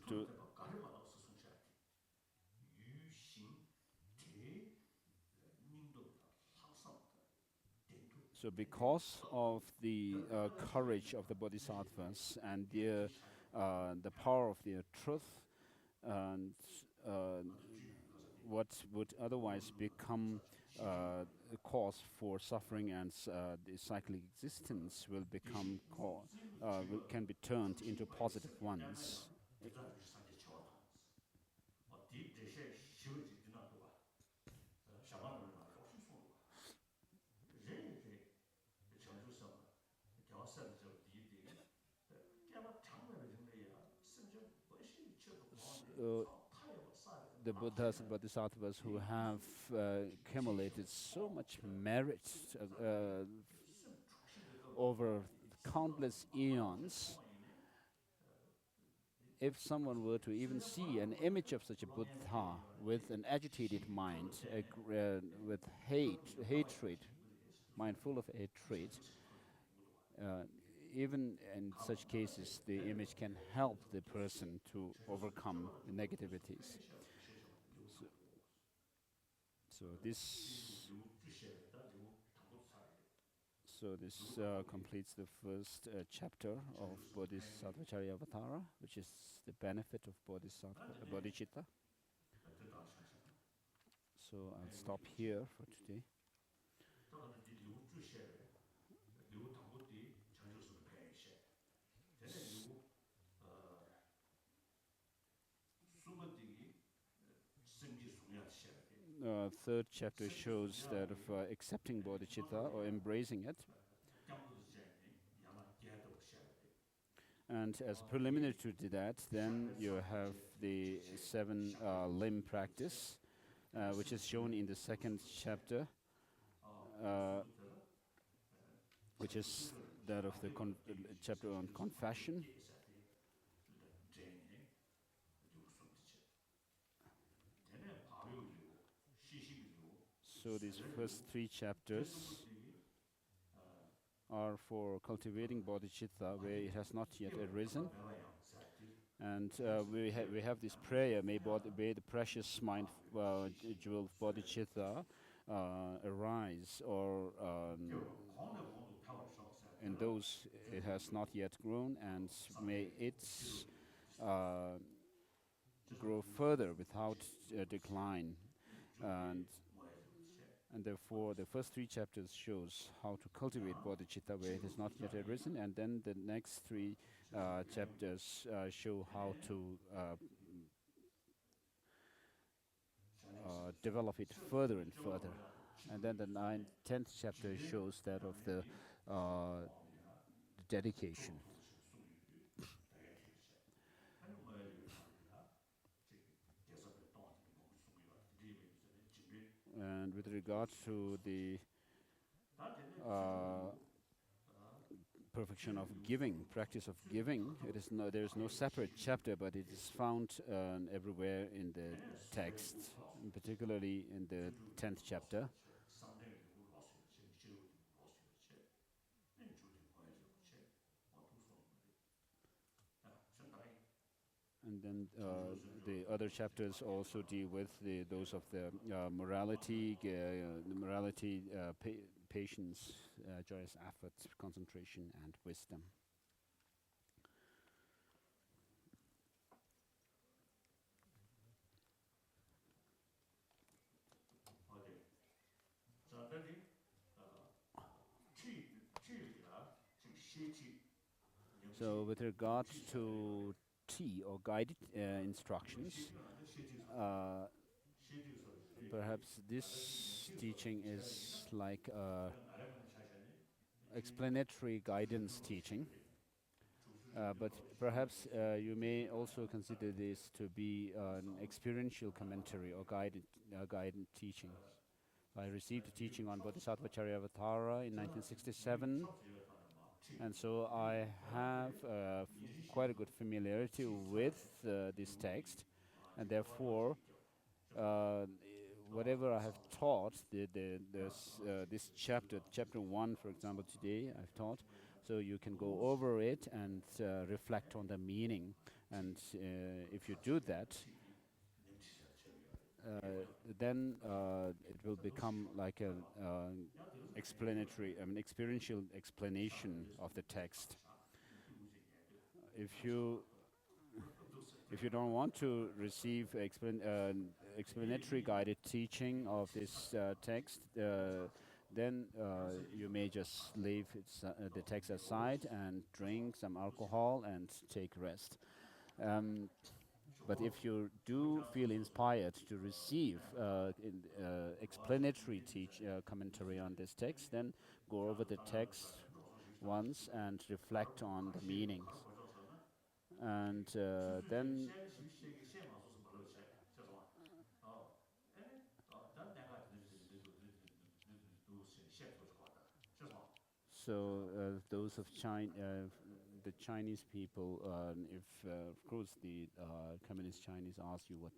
because of the courage of the bodhisattvas and the power of their truth, and what would otherwise become a cause for suffering and the cyclic existence will can be turned into positive ones. The Buddhas and Bodhisattvas who have accumulated so much merit over countless eons, if someone were to even see an image of such a Buddha with an agitated mind, with hatred, mind full of hatred, even in such cases, the image can help the person to overcome the negativities. So this completes the first chapter of Bodhisattva Charyavatara, which is the benefit of Bodhicitta. So I'll stop here for today. Third chapter shows that of accepting bodhicitta or embracing it. And as a preliminary to that, then you have the 7 limb practice, which is shown in the second chapter, which is that of the chapter on confession. So these first 3 chapters are for cultivating bodhicitta, where it has not yet arisen. And we have this prayer, may the precious mind jewel of bodhicitta arise, or in those it has not yet grown, and may it grow further without decline. And therefore, the first 3 chapters shows how to cultivate bodhicitta where it has not yet arisen, and then the next 3 chapters show how to develop it further and further. And then the 10th chapter shows that of the dedication. And with regard to the perfection of giving, practice of giving. There is no separate chapter, but it is found everywhere in the text, and particularly in the 10th chapter. And then the other chapters also deal with those of the morality, patience, joyous effort, concentration, and wisdom. So with regard to T or guided instructions, perhaps this teaching is like explanatory guidance teaching. But perhaps you may also consider this to be an experiential commentary or guided teaching. I received a teaching on Bodhisattva Charyavatara in 1967, and so I have quite a good familiarity with this text, and therefore whatever I have taught, this chapter 1, for example, today I've taught, so you can go over it and reflect on the meaning. And if you do that, then it will become like an experiential explanation of the text. If you don't want to receive explanatory guided teaching of this text, then you may just leave the text aside and drink some alcohol and take rest. But if you do feel inspired to receive explanatory commentary on this text, then go over the text once and reflect on the meanings. And then so those of the Chinese people, if of course the communist Chinese ask you what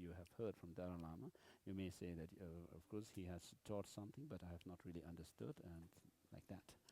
you have heard from Dalai Lama, you may say that of course he has taught something, but I have not really understood, and like that.